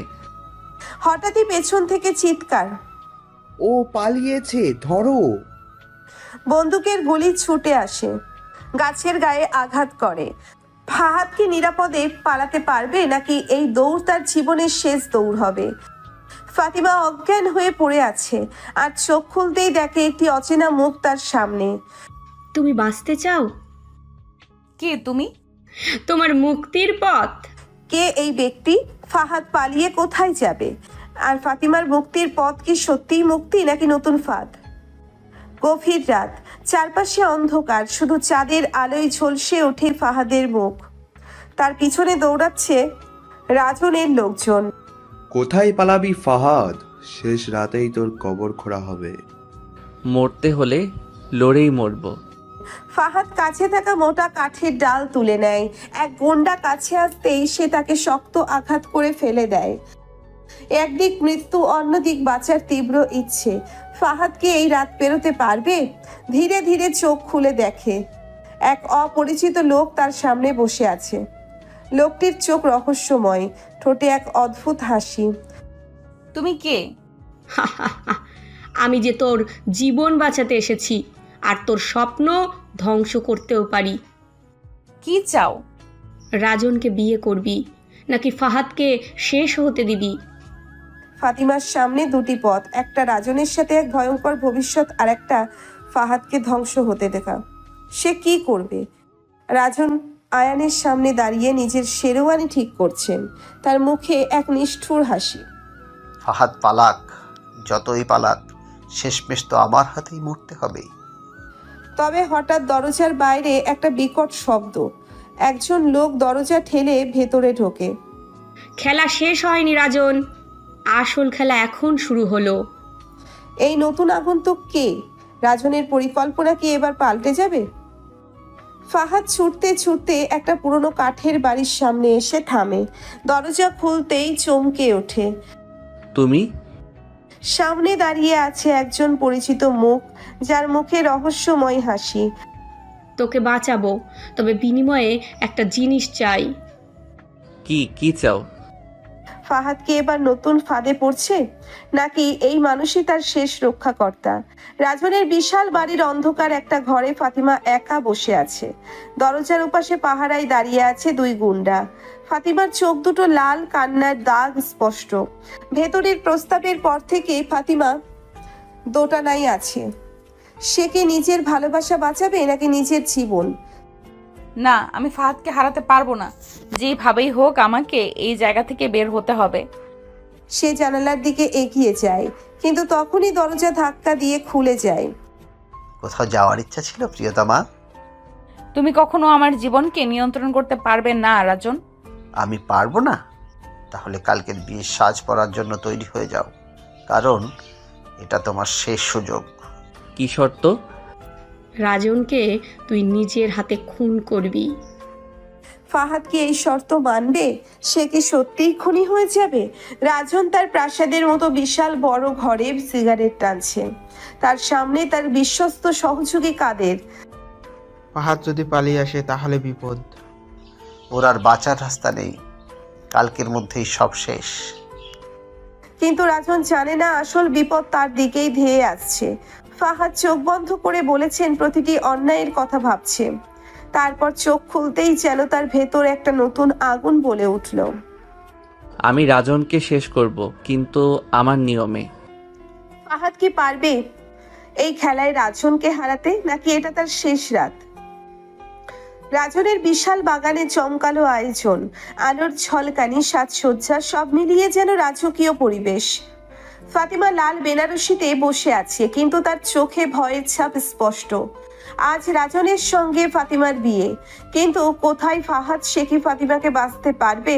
হঠাৎই পেছন থেকে চিৎকার। ও পালিয়েছে, ধরো। বন্দুকের গুলি ছুটে আসে, গাছের গায়ে আঘাত করে। ফাহাদ কি নিরাপদে পালাতে পারবে, নাকি এই দৌড় তার জীবনের শেষ দৌড় হবে? ফাতিমা অজ্ঞান হয়ে পড়ে আছে, আর চোখ খুলতেই দেখে একটি অচেনা মুখ তার সামনে। তুমি বাঁচতে চাও? কে তুমি? তোমার মুক্তির পথ। কে এই ব্যক্তি? ফাহাদ পালিয়ে কোথায় যাবে? আর ফাতিমার মুক্তির পথ কি সত্যিই মুক্তি, নাকি নতুন ফাঁদ? গভীর রাত, চারপাশে অন্ধকার, শুধু চাঁদের আলোয় ঝলসে ওঠে ফাহাদের মুখ। তার পিছনে দৌড়াচ্ছে রাজনের লোকজন। কোথায় পালাবি ফাহাদ? শেষ রাতেই তোর কবর খোঁড়া হবে। মরতে হলে লড়েই মরব। ফাহাদ কাছে থাকা মোটা কাঠের ডাল তুলে নেয়। এক গুন্ডা কাছে আসতেই সে তাকে শক্ত আঘাত করে ফেলে দেয়। একদিক মৃত্যু, অন্যদিক বাঁচার তীব্র ইচ্ছে। ফাহাদ কি এই রাত পেরোতে পারবে? ধীরে ধীরে চোখ খুলে দেখে এক অপরিচিত লোক তার সামনে বসে আছে। লোকটির চোখ রহস্যময়, ঠোঁটে এক অদ্ভুত হাসি। তুমি কে? আমি যে তোর জীবন বাঁচাতে এসেছি, আর তোর স্বপ্ন ধ্বংস করতেও পারি। কি চাও? রাজনকে বিয়ে করবি, নাকি ফাহাদকে শেষ হতে দিবি? ফাতিমার সামনে দুটি পথ, একটা রাজনের সাথে এক ভয়ঙ্কর ভবিষ্যৎ, আর একটা ফাহাদকে ধ্বংস হতে দেখা। সে কি করবে? রাজন আয়ানের সামনে দাঁড়িয়ে নিজের শেরওয়ানি ঠিক করছেন। তার মুখে এক নিষ্ঠুর হাসি। ফাহাদ পালাক, যতই পালাক, শেষমেশ তো আমার হাতেই মরতে হবে। তবে হঠাৎ দরজার বাইরে একটা বিকট শব্দ। একজন লোক দরজা ঠেলে ভেতরে ঢোকে। খেলা শেষ হয়নি রাজন, আসল খেলা এখন শুরু হলো। এই নতুন আগন্তুক কে? রাজনের পরিকল্পনা কি এবার পাল্টে যাবে? ফাহাদ ছুটতে ছুটতে একটা পুরনো কাঠের বাড়ির সামনে এসে থামে। দরজা খুলতেই চমকে ওঠে। তুমি? সামনে দাঁড়িয়ে আছে একজন পরিচিত মুখ, যার মুখে রহস্যময় হাসি। তোকে বাঁচাবো, তবে বিনিময়ে একটা জিনিস চাই। কি চাও? ফাহাদ কি এবার নতুন ফাঁদে পড়ছে, নাকি এই মানুষই তার শেষ রক্ষাকর্তা? রাজনের বিশাল বাড়ির অন্ধকার একটা ঘরে ফাতিমা একা বসে আছে। দরজার ওপাশে পাহারায় দাঁড়িয়ে আছে দুই গুন্ডা। ফাতিমার চোখ দুটো লাল, কান্নার দাগ স্পষ্ট। ভেতরের প্রস্তাবের পর থেকে ফাতিমা দোটানায় আছে। সে কি নিজের ভালোবাসা বাঁচাবে নাকি নিজের জীবন? না, আমি ফাহাদকে হারাতে পারবো না। যেভাবেই হোক আমাকে এই জায়গা থেকে বের হতে হবে। সে জানালার দিকে এগিয়ে যায়, কিন্তু তখনই দরজা ধাক্কা দিয়ে খুলে যায়। কোথাও যাওয়ার ইচ্ছা ছিল প্রিয়তমা? তুমি কখনো আমার জীবনকে নিয়ন্ত্রণ করতে পারবে না রাজন। আমি পারবো না? তাহলে কালকের বিয়ের সাজ পরার জন্য তৈরি হয়ে যাও, কারণ এটা তোমার শেষ সুযোগ। কি শর্ত? রাজনকে তুই নিজের হাতে খুন করবি। ফাহাদ কি এই শর্ত মানবে? সে কি সত্যিই খুনি হয়ে যাবে? রাজন তার প্রাসাদের মতো বিশাল বড় ঘরে সিগারেট টানছে। তার সামনে তার বিশ্বস্ত সহযোগী কাদের। ফাহাদ যদি পালিয়ে আসে তাহলে বিপদ। ওর আর বাঁচার রাস্তা নেই, কালকের মধ্যেই সব শেষ। কিন্তু রাজন জানে না আসল বিপদ তার দিকেই ধেয়ে আসছে। ফাহাদ চোখ বন্ধ করে বলেছেন, প্রতিটি অন্যায়ের কথা ভাবছে। তারপর চোখ খুলতেই যেন তার ভেতর একটা নতুন আগুন বলে উঠল। আমি রাজনকে শেষ করব, কিন্তু আমার নিয়মে। ফাহাদ কি পারবে এই খেলায় রাজনকে হারাতে, নাকি এটা তার শেষ রাত? রাজনের বিশাল বাগানে জমকালো আয়োজন, আলোর ঝলকানি, সাজসজ্জা, সব মিলিয়ে যেন রাজকীয় পরিবেশ। ফাতিমা লাল বেনারসিতে বসে আছে, কিন্তু তার চোখে ভয়ের ছাপ স্পষ্ট। আজ রাজনের সঙ্গে ফাতিমার বিয়ে, কিন্তু কোথায় ফাহাদ? সে কি ফাতিমাকে বাঁচতে পারবে?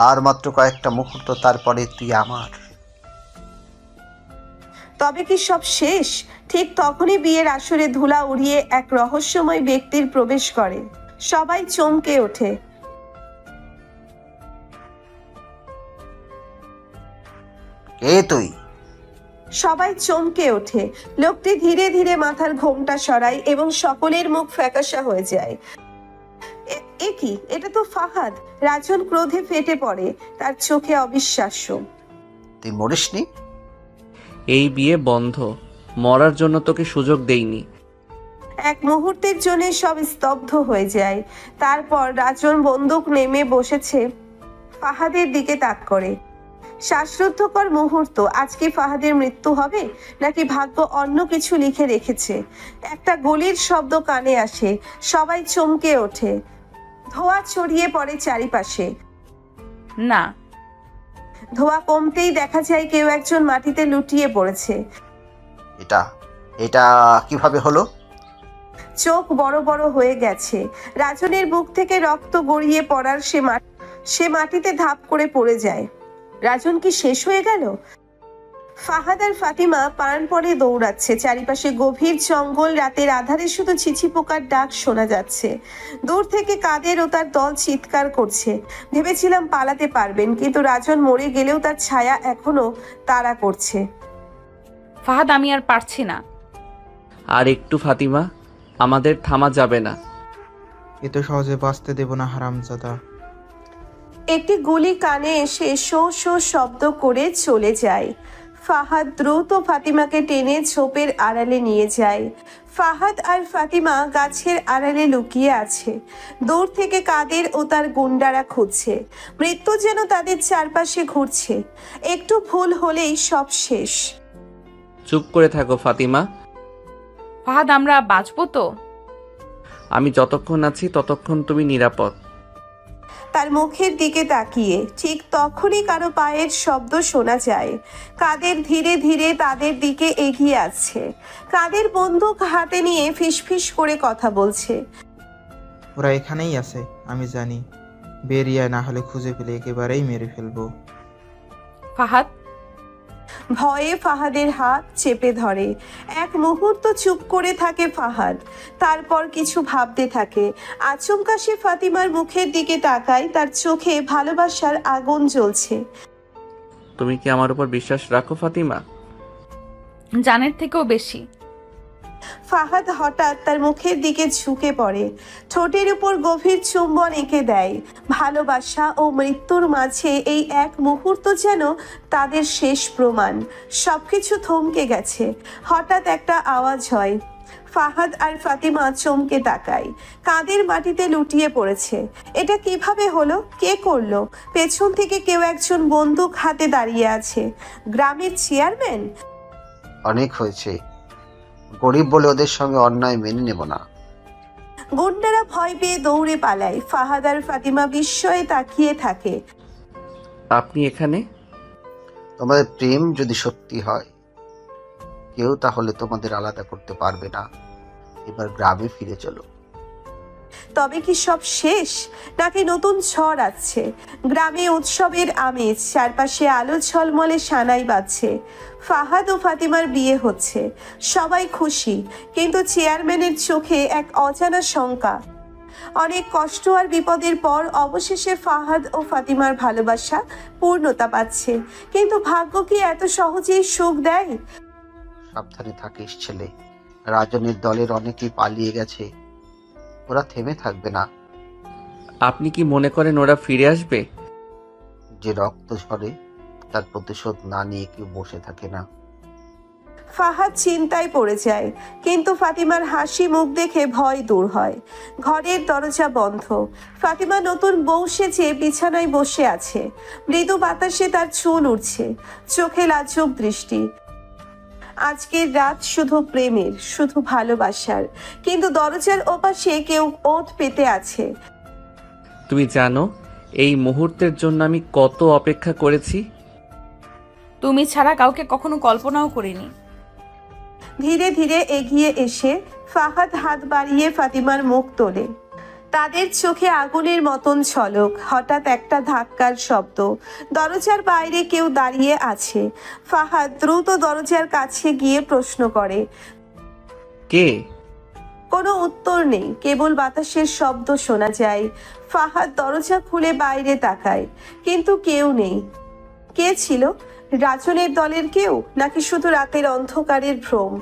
আর মাত্র কয়েকটা মুহূর্ত, তারপরে তুই আমার। তবে কি সব শেষ? ঠিক তখনই বিয়ের আসরে ধুলা উড়িয়ে এক রহস্যময় ব্যক্তির প্রবেশ করে। সবাই চমকে ওঠে। কে তুই? সবাই চমকে ওঠে। লোকটি ধীরে ধীরে মাথার ঘোমটা সরায় এবং সকলের মুখ ফ্যাকাশা হয়ে যায়। এ কি? এটা তো ফাহাদ! রাজন ক্রোধে ফেটে পড়ে, তার চোখে অবিশ্বাস্য। তুই মরিসনি? এই বিয়ে বন্ধ। মরার জন্য তোকে সুযোগ দেইনি। এক মুহূর্তের জন্য সব স্তব্ধ হয়ে যায়। তারপর রাজন বন্দুক নেমে বসেছে, ফাহাদের দিকে তাক করে। শ্বাসরুদ্ধকর মুহূর্ত। আজকে ফাহাদের মৃত্যু হবে, নাকি ভাগ্য অন্য কিছু লিখে রেখেছে? একটা গুলির শব্দ কানে আসে। সবাই চমকে ওঠে। ধোঁয়া ছড়িয়ে পড়ে চারিপাশে। না, ধোঁয়া কমতেই দেখা যায় কেউ একজন মাটিতে লুটিয়ে পড়েছে। এটা এটা কিভাবে হলো? চোখ বড় বড় হয়ে গেছে। রাজনের বুক থেকে রক্ত গড়িয়ে পড়ার সে মাটিতে ধাপ করে পড়ে যায়। রাজন কি শেষ হয়ে গেল? ফাহাদ আর ফাতিমা প্রাণপণে দৌড়াচ্ছে। চারিপাশে গভীর জঙ্গল, রাতের আধারে শুধু ছিছি পোকার ডাক শোনা যাচ্ছে। দূর থেকে কাদের ও তার দল চিৎকার করছে। ভেবেছিলাম পালাতে পারবেন, কিন্তু রাজন মরে গেলেও তার ছায়া এখনো তাড়া করছে। ফাহাদ, আমি আর পারছি না। আর একটু ফাতিমা, আমাদের থামা যাবে না। এত সহজে বাঁচতে দেব না হারামজাদা। একটি গুলি কানে এসে শো শো শব্দ করে চলে যায়। ফাহাদ দ্রুত ফাতিমাকে টেনে ঝোপের আড়ালে নিয়ে যায়। ফাহাদ আর ফাতিমা গাছের আড়ালে লুকিয়ে আছে। দূর থেকে কাদের ও তার গুন্ডারা খুঁজছে। মৃত্যু যেন তাদের চারপাশে ঘুরছে। একটু ভুল হলেই সব শেষ। চুপ করে থাকো ফাতিমা। ফাহাদ, আমরা বাঁচবো তো? আমি যতক্ষণ আছি ততক্ষণ তুমি নিরাপদ। তার মুখের দিকে তাকিয়ে ঠিক তখনই কারো পায়ের শব্দ শোনা যায়। কাদের ধীরে ধীরে তাদের দিকে এগিয়ে আসছে। কাদের বন্দুক হাতে নিয়ে ফিসফিস করে কথা বলছে। ওরা এখানেই আছে, আমি জানি। বেরিয়ে না হলে খুঁজে পেলে একেবারেই মেরে ফেলবো। ফাহাদ, ভয়ে ফাহাদের হাত চেপে ধরে। এক মুহূর্ত চুপ করে থাকে ফাহাদ, তারপর কিছু ভাবতে থাকে। আচমকা সে ফাতিমার মুখের দিকে তাকায়, তার চোখে ভালোবাসার আগুন জ্বলছে। তুমি কি আমার উপর বিশ্বাস রাখো ফাতিমা? জানের থেকেও বেশি। ফাহাদ হঠাৎ তার মুখের দিকে ঝুঁকে পড়ে, ঠোঁটের উপর গভীর চুম্বন এঁকে দেয়। ভালোবাসা ও মৃত্যুর মাঝে এই এক মুহূর্ত যেন তাদের শেষ প্রমাণ। সবকিছু থমকে গেছে। হঠাৎ একটা আওয়াজ হয়। ফাহাদ আর ফাতিমা চমকে তাকায়, কাঁধের মাটিতে লুটিয়ে পড়েছে। এটা কিভাবে হলো? কে করলো? পেছন থেকে কেউ একজন বন্দুক হাতে দাঁড়িয়ে আছে। গ্রামের চেয়ারম্যান? অনেক হয়েছে, গরিব বলে ওদের সঙ্গে অন্যায় মেনে নেব না। গুন্ডারা ভয় পেয়ে দৌড়ে পালায়। ফাহাদ আর ফাতিমা বিস্ময়ে তাকিয়ে থাকে। আপনি এখানে? তোমাদের প্রেম যদি সত্যি হয়, কেউ তাহলে তোমাদের আলাদা করতে পারবে না। এবার গ্রামে ফিরে চলো। তবে কি সব শেষ, নাকি নতুন ঝড় আসছে? গ্রামে উৎসবের আমেজ, চারপাশে আলো ঝলমলে সানাই বাজছে। ফাহাদ ও ফাতিমার বিয়ে হচ্ছে, সবাই খুশি, কিন্তু চেয়ারম্যানের চোখে এক অজানা শঙ্কা। অনেক কষ্ট আর বিপদের পর অবশেষে ফাহাদ ও ফাতিমার ভালোবাসা পূর্ণতা পাচ্ছে, কিন্তু ভাগ্য কি এত সহজেই সুখ দেয়? সাবধানে থাকিস ছেলে, রাজনের দলের অনেকেই পালিয়ে গেছে, ওরা থেমে থাকবে না। আপনি কি মনে করেন ওরা ফিরে আসবে? যে রক্ত ঝরে তার প্রতিশোধ না নিয়ে কেউ বসে থাকে না। ফাহাদ চিন্তায় পড়ে যায়, কিন্তু ফাতিমার হাসি মুখ দেখে ভয় দূর হয়। ঘরের দরজা বন্ধ। ফাতিমা নতুন বউ সেজে বিছানায় বসে আছে। মৃদু বাতাসে তার চুল উঠছে, চোখে লাজুক দৃষ্টি। আজকের রাত শুধু প্রেমের, শুধু ভালোবাসার, কিন্তু দরজার ওপাশে কেউ ওঁত পেতে আছে। তুমি জানো এই মুহূর্তের জন্য আমি কত অপেক্ষা করেছি? তুমি ছাড়া কাউকে কখনো কল্পনাও করিনি। ধীরে ধীরে এগিয়ে এসে ফাহাদ হাত বাড়িয়ে ফাতিমার মুখ তোলে। তাদের চোখে আগুনের মতন ঝলক। হঠাৎ একটা ধাক্কার শব্দ। দরজার বাইরে কেউ দাঁড়িয়ে আছে। ফাহাদ দ্রুত দরজার কাছে গিয়ে প্রশ্ন করে। কে? কোনো উত্তর নেই, কেবল বাতাসের শব্দ শোনা যায়। ফাহাদ দরজা খুলে বাইরে তাকায়, কিন্তু কেউ নেই। কে ছিল? রাজনের দলের কেউ, নাকি শুধু রাতের অন্ধকারের ভ্রম?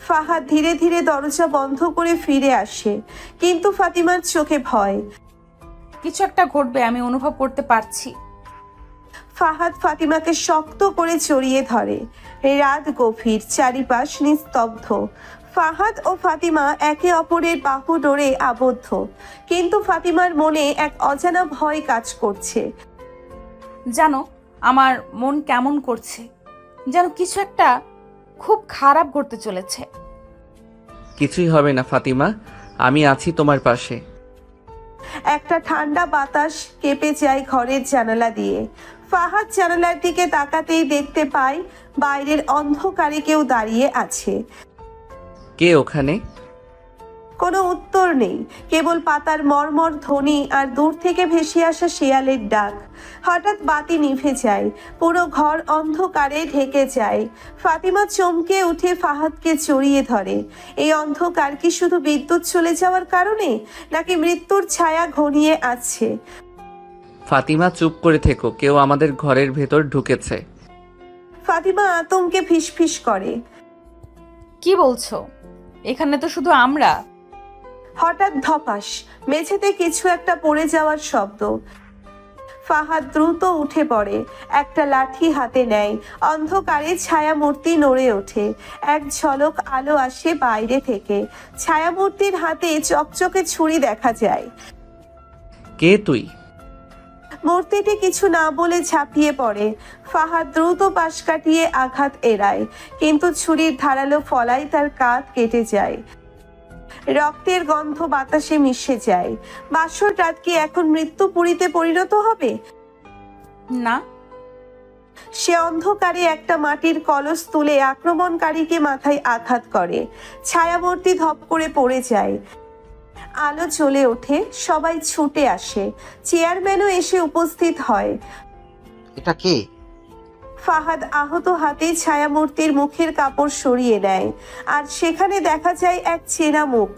ফাহাদ ধীরে ধীরে দরজা বন্ধ করে ফিরে আসে, কিন্তু ফাতিমার চোখে ভয়। কিছু একটা ঘটবে, আমি অনুভব করতে পারছি। ফাহাদ ফাতিমাকে শক্ত করে জড়িয়ে ধরে। রাত গভীর, চারিপাশ নিস্তব্ধ। ফাহাদ ও ফাতিমা একে অপরের বাহু ডোরে আবদ্ধ, কিন্তু ফাতিমার মনে এক অজানা ভয় কাজ করছে। জানো, আমার মন কেমন করছে, যেন কিছু একটা খুব খারাপ ঘটতে চলেছে। কিছুই হবে না ফাতিমা, আমি আছি তোমার পাশে। একটা ঠান্ডা বাতাস কেঁপে যায় ঘরের জানালা দিয়ে। ফাহাদ জানালার দিকে তাকাতেই দেখতে পায় বাইরের অন্ধকারে কেউ দাঁড়িয়ে আছে। কে ওখানে? কোনো উত্তর নেই, কেবল পাতার মর্মর ধ্বনি আর দূর থেকে ভেসে আসা শেয়ালের ডাক। হঠাৎ বাতি নিভে যায়, পুরো ঘর অন্ধকারে ঢেকে যায়। ফাতিমা চমকে উঠে ফাহাদকে জড়িয়ে ধরে। এই অন্ধকার কি শুধু বিদ্যুৎ চলে যাওয়ার কারণে, নাকি মৃত্যুর ছায়া ঘনিয়ে আসছে? ফাতিমা চুপ করে থেকো, কেউ আমাদের ঘরের ভেতর ঢুকেছে। ফাতিমা আতঙ্কে ফিসফিস করে। কি বলছো? এখানে তো শুধু আমরা। হঠাৎ ধপাস, মেঝেতে কিছু একটা পড়ে যাওয়ার শব্দ। ফাহাদ দ্রুত উঠে পড়ে, একটা লাঠি হাতে নেয়। অন্ধকারে ছায়ামূর্তি নড়ে ওঠে। এক ঝলক আলো আসে বাইরে থেকে। ছায়ামূর্তির হাতে চকচকে ছুরি দেখা যায়। কে তুই? মূর্তিটি কিছু না বলে ঝাঁপিয়ে পড়ে। ফাহাদ দ্রুত পাশ কাটিয়ে আঘাত এড়ায়, কিন্তু ছুরির ধারালো ফলাই তার কাঁধ কেটে যায়। রক্তের গন্ধ বাতাসে মিশে যায়। বাসর রাত কি এখন মৃত্যুপুরীতে পরিণত হবে? না। সে অন্ধকারে একটা মাটির কলস তুলে আক্রমণকারীকে মাথায় আঘাত করে। ছায়ামূর্তি ধপ করে পড়ে যায়। আলো জ্বলে ওঠে, সবাই ছুটে আসে। চেয়ারম্যানও এসে উপস্থিত হয়। এটা কে? ফাহাদ আহত হাতে ছায়ামূর্তির মুখের কাপড় সরিয়ে নেয়, আর সেখানে দেখা যায় এক চেনা মুখ।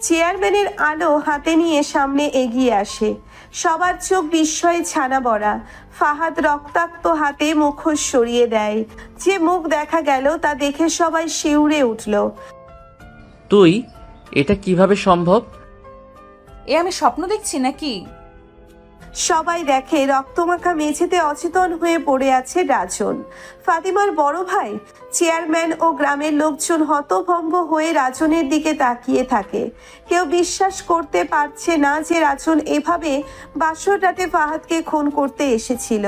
চেয়ারম্যানের আলো হাতে নিয়ে সামনে এগিয়ে আসে। সবার চোখ বিস্ময়ে ছানা বড়া। ফাহাদ রক্তাক্ত হাতে মুখোশ সরিয়ে দেয়। যে মুখ দেখা গেল তা দেখে সবাই শিউরে উঠল। তুই, এটা কিভাবে সম্ভব? এ আমি স্বপ্ন দেখছি নাকি? সবাই দেখে রক্তমাখা মেঝেতে অচেতন হয়ে পড়ে আছে রাজন, ফাতিমার বড় ভাই। চেয়ারম্যান ও গ্রামের লোকজন হতভম্ব হয়ে রাজনের দিকে তাকিয়ে থাকে। কেউ বিশ্বাস করতে পারছে না যে রাজন এভাবে বাসর রাতে ফাহাদকে খুন করতে এসেছিল।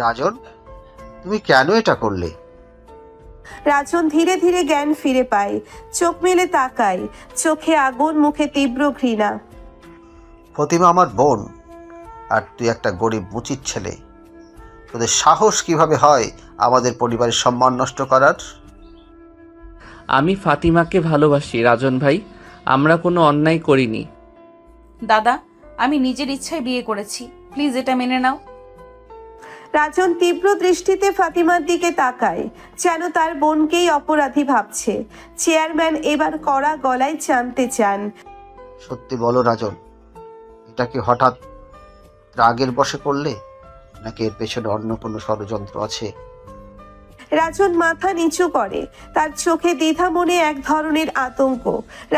রাজন, তুমি কেন এটা করলে? রাজন ধীরে ধীরে জ্ঞান ফিরে পায়, চোখ মেলে তাকায়, চোখে আগুন, মুখে তীব্র ঘৃণা। ফতিমা আমার বোন, আর তুই একটা গরিব মুচির ছেলে। তোদের সাহস কিভাবে হয় আমাদের পরিবারের সম্মান নষ্ট করার? আমি ফাতিমাকে ভালোবাসি রাজন ভাই, আমরা কোনো অন্যায় করিনি। দাদা, আমি নিজের ইচ্ছায় বিয়ে করেছি, প্লিজ এটা মেনে নাও। রাজন তীব্র দৃষ্টিতে ফাতিমার দিকে তাকায়, যেন তার বোনকেই অপরাধী ভাবছে। চেয়ারম্যান এবার কড়া গলায় জানতে চান, সত্যি বলো রাজন, এটা কি হঠাৎ রাগের বশে করলে, নাকি এর পেছনে অন্য কোনো ষড়যন্ত্র আছে? রাজন মাথা নিচু করে, তার চোখে দ্বিধা, মনে এক ধরনের আতঙ্ক।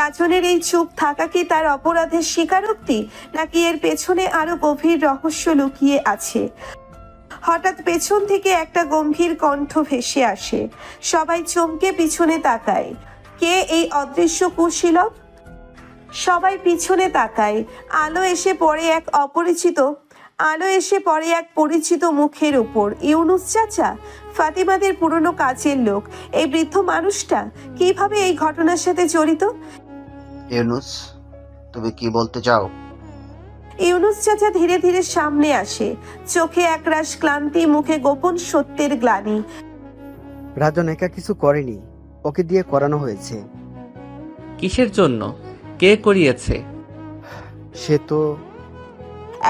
রাজনের এই চুপ থাকা কি তার অপরাধের স্বীকারোক্তি, নাকি এর পেছনে আরো গভীর রহস্য লুকিয়ে আছে? হঠাৎ পেছন থেকে একটা গম্ভীর কণ্ঠ ভেসে আসে। সবাই চমকে পিছনে তাকায়। কে এই অদৃশ্য কুশীলব? সবাই পিছনে তাকায়। আলো এসে পড়ে এক পরিচিত মুখের উপর। ইউনুস চাচা, ফাতিমাদের পুরনো কাজের লোক। এই বৃদ্ধ মানুষটা কিভাবে এই ঘটনার সাথে জড়িত? ইউনুস, তুমি কি বলতে চাও? ইউনুস চাচা ধীরে ধীরে সামনে আসে, চোখে একরাশ ক্লান্তি, মুখে গোপন সত্যের গ্লানি। রাজন একা কিছু করেনি, ওকে দিয়ে করানো হয়েছে। কিসের জন্য? কে করিয়েছে? সে তো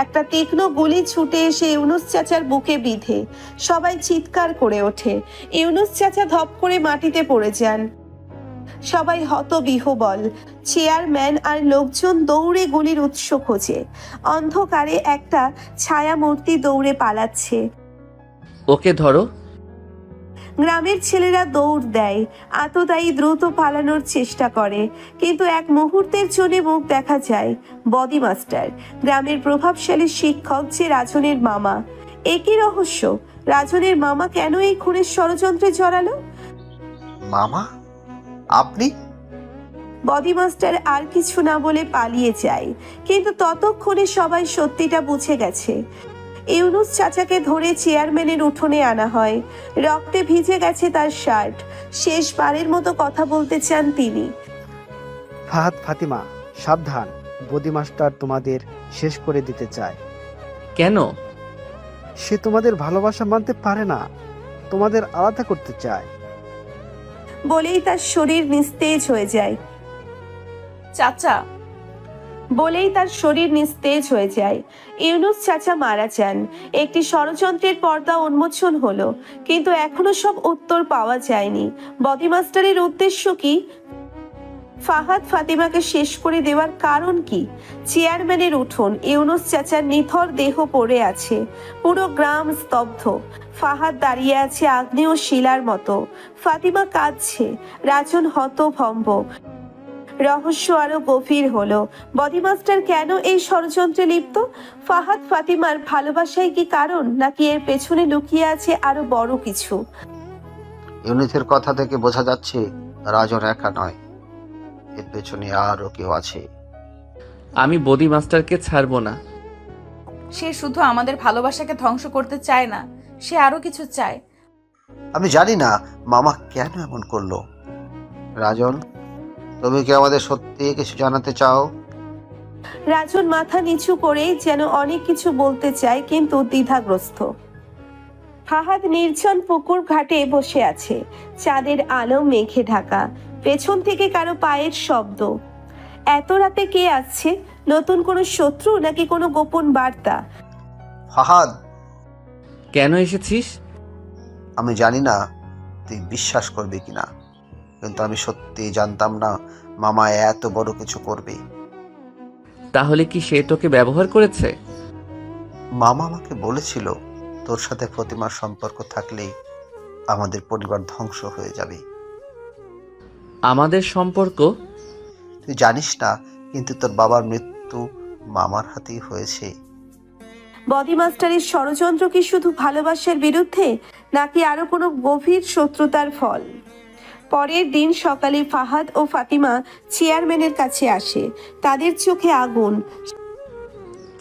একটা তীক্ষ্ণ গুলি ছুটে এসে ইউনুস চাচার বুকে বিঁধে। সবাই চিৎকার করে ওঠে। ইউনুস চাচা ধপ করে মাটিতে পড়ে যান। সবাই হতবিহ্বল। চেয়ারম্যান আর লোকজন দৌড়ে গুলির উৎস খোঁজে। অন্ধকারে একটা ছায়ামূর্তি দৌড়ে পালাচ্ছে। ওকে ধরো। গ্রামের ছেলেরা দৌড় দেয়, আততায়ী দ্রুত পালানোর চেষ্টা করে, কিন্তু এক মুহূর্তের জন্য মুখ দেখা যায়। বদি মাস্টার, গ্রামের প্রভাবশালী শিক্ষক, যে রাজনের মামা। একই রহস্য, রাজনের মামা কেন এই খুনের ষড়যন্ত্রে জড়ালো? মামা? আপনি? বদি মাস্টার আর কিছু না বলে পালিয়ে যায়, কিন্তু ততক্ষণে সবাই সত্যিটা বুঝে গেছে। ইউনুস চাচাকে ধরে চেয়ারম্যানের উঠোনে আনা হয়। রক্তে ভিজে গেছে তার শার্ট। শেষবারের মতো কথা বলতে চান তিনি। ফাহাদ, ফাতিমা সাবধান, বদি মাস্টার তোমাদের শেষ করে দিতে চায়। কেন? সে তোমাদের ভালোবাসা মানতে পারে না, তোমাদের আলাদা করতে চায়। বলেই তার শরীর নিস্তেজ হয়ে যায়। ইউনুস চাচা মারা যান। একটি ষড়যন্ত্রের পর্দা উন্মোচন হলো, কিন্তু এখনো সব উত্তর পাওয়া যায়নি। বদি মাস্টারের উদ্দেশ্য কি? ফাহাদ ফাতিমাকে শেষ করে দেওয়ার কারণ কি? চেয়ারম্যানের উঠোন, ইউনুস চাচার নিথর দেহ পড়ে আছে। পুরো গ্রাম স্তব্ধ। ফাহাদ দাঁড়িয়ে আছে আগ্নেয় শিলার মতো। ফাতিমা কাঁদছে। রাজন হতভম্ব। রহস্য আরো গভীর হলো। বদি মাস্টার কেন এই ষড়যন্ত্রে লিপ্ত? ফাহাদ ফাতিমার ভালোবাসাই কি কারণ, নাকি এর পেছনে লুকিয়ে আছে আরো বড় কিছু? ইউনিসের কথা থেকে বোঝা যাচ্ছে রাজন একা নয়, এর পেছনে আরো কেউ আছে। আমি বদি মাস্টারকে ছাড়বো না। সে শুধু আমাদের ভালোবাসাকে ধ্বংস করতে চায় না, সে আরো কিছু চায়। আমি জানি না মামা কেন এমন করলো। রাজন, তুমি কি আমাদের সত্যি কিছু জানাতে চাও? রাজন মাথা নিচু করে যেন অনেক কিছু বলতে চায়, কিন্তু দ্বিধাগ্রস্ত। ফাহাদ নির্জন পুকুর ঘাটে বসে আছে। চাঁদের আলো মেঘে ঢাকা। পেছন থেকে কারো পায়ের শব্দ। এত রাতে কে আসছে? নতুন কোনো শত্রু, নাকি কোনো গোপন বার্তা? ফাহাদ, কেন এসেছিস? আমি জানি না তুই বিশ্বাস করবি কিনা, কিন্তু আমি সত্যি জানতাম না মামা এত বড় কিছু করবে। তাহলে কি সে তোকে ব্যবহার করেছে? মামা আমাকে বলেছিল তোর সাথে প্রতিমার সম্পর্ক থাকলেই আমাদের পরিবার ধ্বংস হয়ে যাবে। আমাদের সম্পর্ক? তুই জানিস না, কিন্তু তোর বাবার মৃত্যু মামার হাতেই হয়েছে। বদি মাস্টারের ষড়যন্ত্র কি শুধু ভালোবাসার বিরুদ্ধে, নাকি আরো কোনো গভীর শত্রুতার ফল? পরের দিন সকালে ফাহাদ ও ফাতিমা চেয়ারম্যানের কাছে আসে। তাদের চোখে আগুন।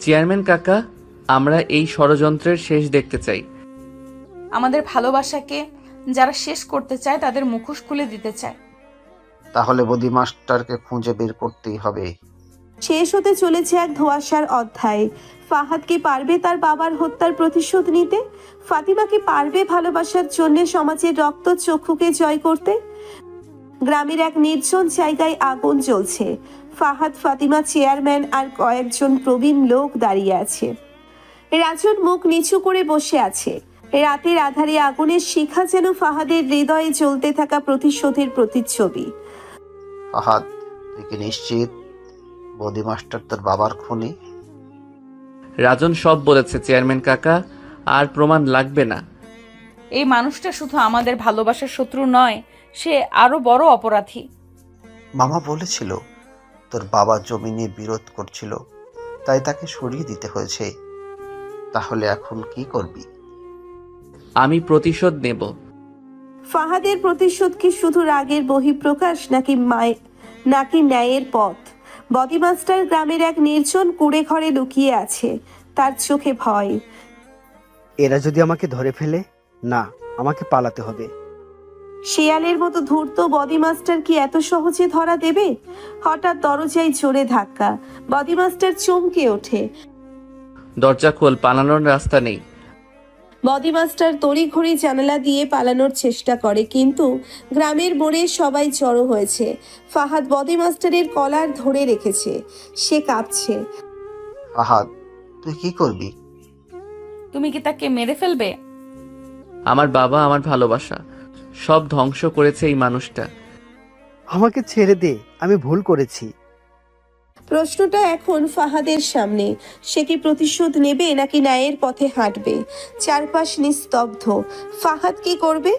চেয়ারম্যান কাকা, আমরা এই ষড়যন্ত্রের শেষ দেখতে চাই। আমাদের ভালোবাসাকে যারা শেষ করতে চায় তাদের মুখোশ খুলে দিতে চায়। তাহলে বদি মাস্টারকে খুঁজে বের করতেই হবে। শেষ হতে চলেছে এক ধোঁয়াশার অধ্যায়। ফাহাদ কি পারবে তার বাবার হত্যার প্রতিশোধ নিতে? ফাতিমা কি পারবে ভালোবাসার জন্য সমাজের রক্ত চক্ষুকে জয় করতে? গ্রামের এক নির্জন জায়গায় আগুন জ্বলছে। ফাহাদ, ফাতিমা, চেয়ারম্যান আর কয়েকজন প্রবীণ লোক দাঁড়িয়ে আছে। রাজন মুখ নিচু করে বসে আছে। রাতের আধারে আগুনের শিখা যেন ফাহাদের হৃদয়ে জ্বলতে থাকা প্রতিশোধের প্রতিচ্ছবি। ফাহাদ, তুই কি নিশ্চিত বদি মাস্টার তোর বাবার খুনি? রাজন সব বলেছে চেয়ারম্যান কাকা, আর প্রমাণ লাগবে না। এই মানুষটা শুধু আমাদের ভালোবাসার শত্রু নয়, সে আরো বড় অপরাধী। মামা বলেছিল তোর বাবা জমি নিয়ে বিরোধ করছিল, তাই তাকে সরিয়ে দিতে হয়েছে। তাহলে এখন কি করবি? আমি প্রতিশোধ নেব। ফাহাদের প্রতিশোধ কি শুধু রাগের বহিঃপ্রকাশ, নাকি ন্যায়ের পথ? বদি মাস্টার গ্রামের এক নির্জন কুড়ে ঘরে লুকিয়ে আছে। তার চোখে ভয়। এরা যদি আমাকে ধরে ফেলে, না, আমাকে পালাতে হবে। শিয়ালের মতো ধূর্ত বদি মাস্টার কি এত সহজে ধরা দেবে? হঠাৎ দরজায় জোরে ধাক্কা। বদি মাস্টার চমকে ওঠে। দরজা খোল, পালানোর রাস্তা নেই। বদি মাস্টার তড়িঘড়ি জানালা দিয়ে পালানোর চেষ্টা করে, কিন্তু গ্রামের মোড়ে সবাই জড়ো হয়েছে। ফাহাদ বদি মাস্টারের কলার ধরে রেখেছে। সে কাঁপছে। ফাহাদ, তুই কি করবি? তুমি কি তাকে মেরে ফেলবে? আমার বাবা, আমার ভালোবাসা সব ধ্বংস করেছে এই মানুষটা। আমাকে ছেড়ে দে, আমি ভুল করেছি। প্রশ্নটা এখন ফাহাদের সামনে। সে কি প্রতিশোধ নেবে, নাকি ন্যায়ের পথে হাঁটবে? চারপাশ নিস্তব্ধ। ফাহাদ কি করবে?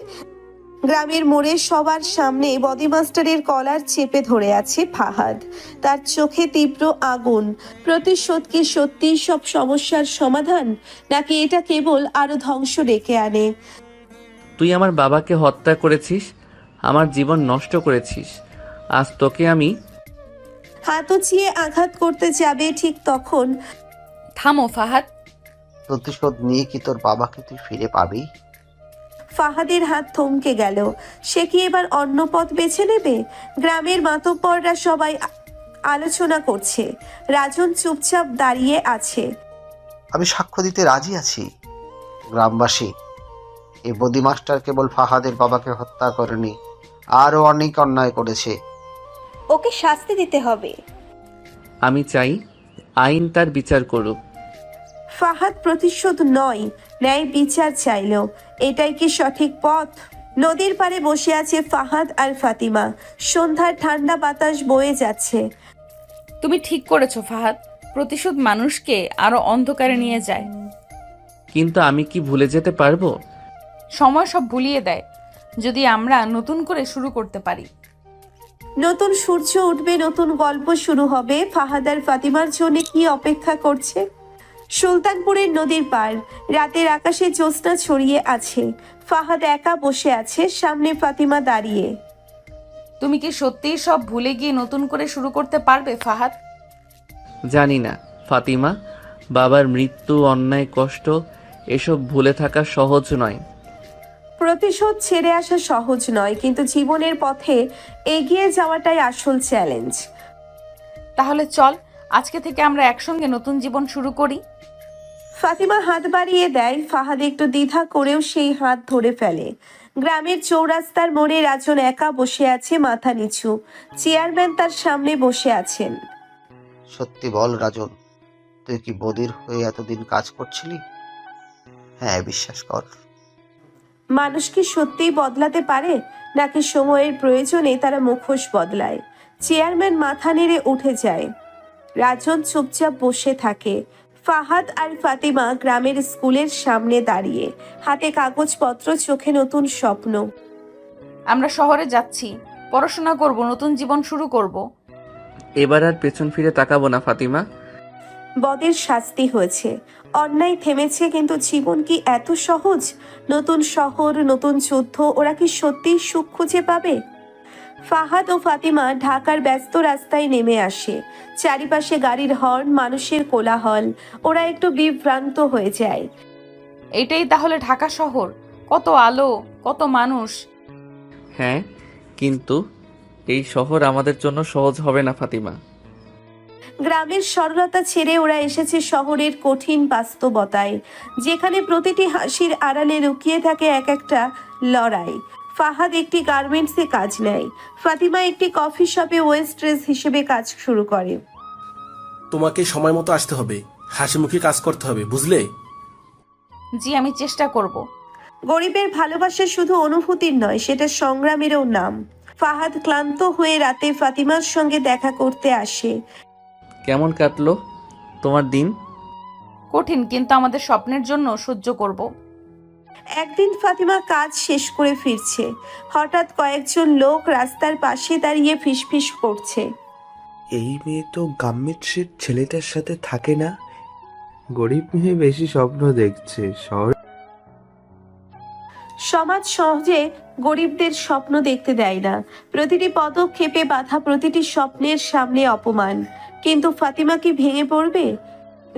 গ্রামের মোড়ে সবার সামনে বদি মাস্টারের কলার চেপে ধরে আছে ফাহাদ। তার চোখে তীব্র আগুন। প্রতিশোধ কি সত্যি সব সমস্যার সমাধান, নাকি এটা কেবল আরো ধ্বংস ডেকে আনে? তুই আমার বাবাকে হত্যা করেছিস, আমার জীবন নষ্ট করেছিস। আজ তোকে আমি। হাত উঁচিয়ে আঘাত করতে যাবে, ঠিক তখন থামো ফাহাদ। প্রতিশোধ নিয়ে কি তোর বাবাকে তুই ফিরে পাবি? ফাহাদের হাত থমকে গেল। সে কি এবার অন্য পথ বেছে নেবে? গ্রামের মাতব্বররা সবাই আলোচনা করছে। রাজন চুপচাপ দাঁড়িয়ে আছে। আমি সাক্ষ্য দিতে রাজি আছি। গ্রামবাসী, এই বদি মাস্টার কেবল ফাহাদের বাবাকে হত্যা করেনি, আরও অনেক অন্যায় করেছে। ওকে শাস্তি দিতে হবে। আমি চাই আইন তার বিচার করুক। ফাহাদ প্রতিশোধ নয়, ন্যায় বিচার চাইল। এটাই কি সঠিক পথ? নদীর পাড়ে বসে আছে ফাহাদ আর ফাতিমা। সন্ধ্যার ঠান্ডা বাতাস বয়ে যাচ্ছে। তুমি ঠিক করেছো ফাহাদ, প্রতিশোধ মানুষকে আরো অন্ধকারে নিয়ে যায়। কিন্তু আমি কি ভুলে যেতে পারবো? সময় সব ভুলিয়ে দেয়, যদি আমরা নতুন করে শুরু করতে পারি। নতুন সূর্য উঠবে, নতুন গল্প শুরু হবে। ফাহাদ আর ফাতিমার জন্য কি অপেক্ষা করছে? সুলতানপুরের নদীর পার। রাতের আকাশে জ্যোৎস্না ছড়িয়ে আছে। ফাহাদ একা বসে আছে, সামনে ফাতিমা দাঁড়িয়ে। তুমি কি সত্যিই সব ভুলে গিয়ে নতুন করে শুরু করতে পারবে ফাহাদ? জানি না ফাতিমা, বাবার মৃত্যু, অন্যায়, কষ্ট এসব ভুলে থাকা সহজ নয়। প্রতিশোধ ছেড়ে আসা সহজ নয়, কিন্তু জীবনের পথে এগিয়ে যাওয়াটাই আসল চ্যালেঞ্জ। তাহলে চল, আজকে থেকে আমরা একসঙ্গে নতুন জীবন শুরু করি। ফাতিমা হাত বাড়িয়ে দেয়। ফাহাদ একটু দ্বিধা করেও সেই হাত ধরে ফেলে। গ্রামের চৌরাস্তার মোড়ে রাজন একা বসে আছে, মাথা নিচু। চেয়ারম্যান তার সামনে বসে আছেন। সত্যি বল রাজন, তুই কি বদির হয়ে এতদিন কাজ করছিলি? হ্যাঁ, বিশ্বাস কর। মানুষ কি সত্যিই বদলাতে পারে, নাকি সময়ের প্রয়োজনে তারা মুখোশ বদলায়? চেয়ারম্যান মাথা নেড়ে উঠে যায়। রাজন চুপচাপ বসে থাকে। ফাহাদ আর ফাতিমা গ্রামের স্কুলের সামনে দাঁড়িয়ে, হাতে কাগজপত্র, চোখে নতুন স্বপ্ন। আমরা শহরে যাচ্ছি, পড়াশোনা করব, নতুন জীবন শুরু করব। এবার আর পেছন ফিরে তাকাবো না ফাতিমা। বদের শাস্তি হয়েছে, অন্যায় থেমেছে, কিন্তু জীবন কি এত সহজ? নতুন শহর, নতুন যুদ্ধ, ওরা কি সত্যিই সুখ খুঁজে পাবে? ফাহাদ ও ফাতিমা ঢাকার ব্যস্ত রাস্তায় নেমে আসে। চারিপাশে গাড়ির হর্ন, মানুষের কোলাহল। ওরা একটু বিভ্রান্ত হয়ে যায়। এটাই তাহলে ঢাকা শহর? কত আলো, কত মানুষ। হ্যাঁ, কিন্তু এই শহর আমাদের জন্য সহজ হবে না ফাতিমা। গ্রামের সরলতা ছেড়ে ওরা এসেছে শহরের কঠিন বাস্তবতায়, যেখানে প্রতিটি হাসির আড়ালে লুকিয়ে থাকে এক একটা লড়াই। ফাহাদ একটি গার্মেন্টসে কাজ নেয়, ফাতিমা একটি কফি শপে ওয়েস্ট্রেস হিসেবে কাজ শুরু করে। তোমাকে সময় মতো আসতে হবে, হাসি মুখে কাজ করতে হবে, বুঝলে? জি, আমি চেষ্টা করব। গরিবের ভালোবাসা শুধু অনুভূতির নয়, সেটা সংগ্রামেরও নাম। ফাহাদ ক্লান্ত হয়ে রাতে ফাতিমার সঙ্গে দেখা করতে আসে। কেমন কাটলো তোমার দিন? কঠিন, কিন্তু আমাদের স্বপ্নের জন্য সহ্য করব। একদিন ফাতিমা কাজ শেষ করে ফিরছে, হঠাৎ কয়েকজন লোক রাস্তার পাশে দাঁড়িয়ে ফিসফিস করছে। এই মেয়ে তো গাম্মেটসের ছেলেটার সাথে থাকে না। গরিব মেয়ে বেশি স্বপ্ন দেখছে। শহর সমাজ সহজে গরিবদের স্বপ্ন দেখতে দেয় না। প্রতিটি পদক্ষেপে বাধা, প্রতিটি স্বপ্নের সামনে অপমান। কিন্তু ফাতিমা কি ভেঙে পড়বে?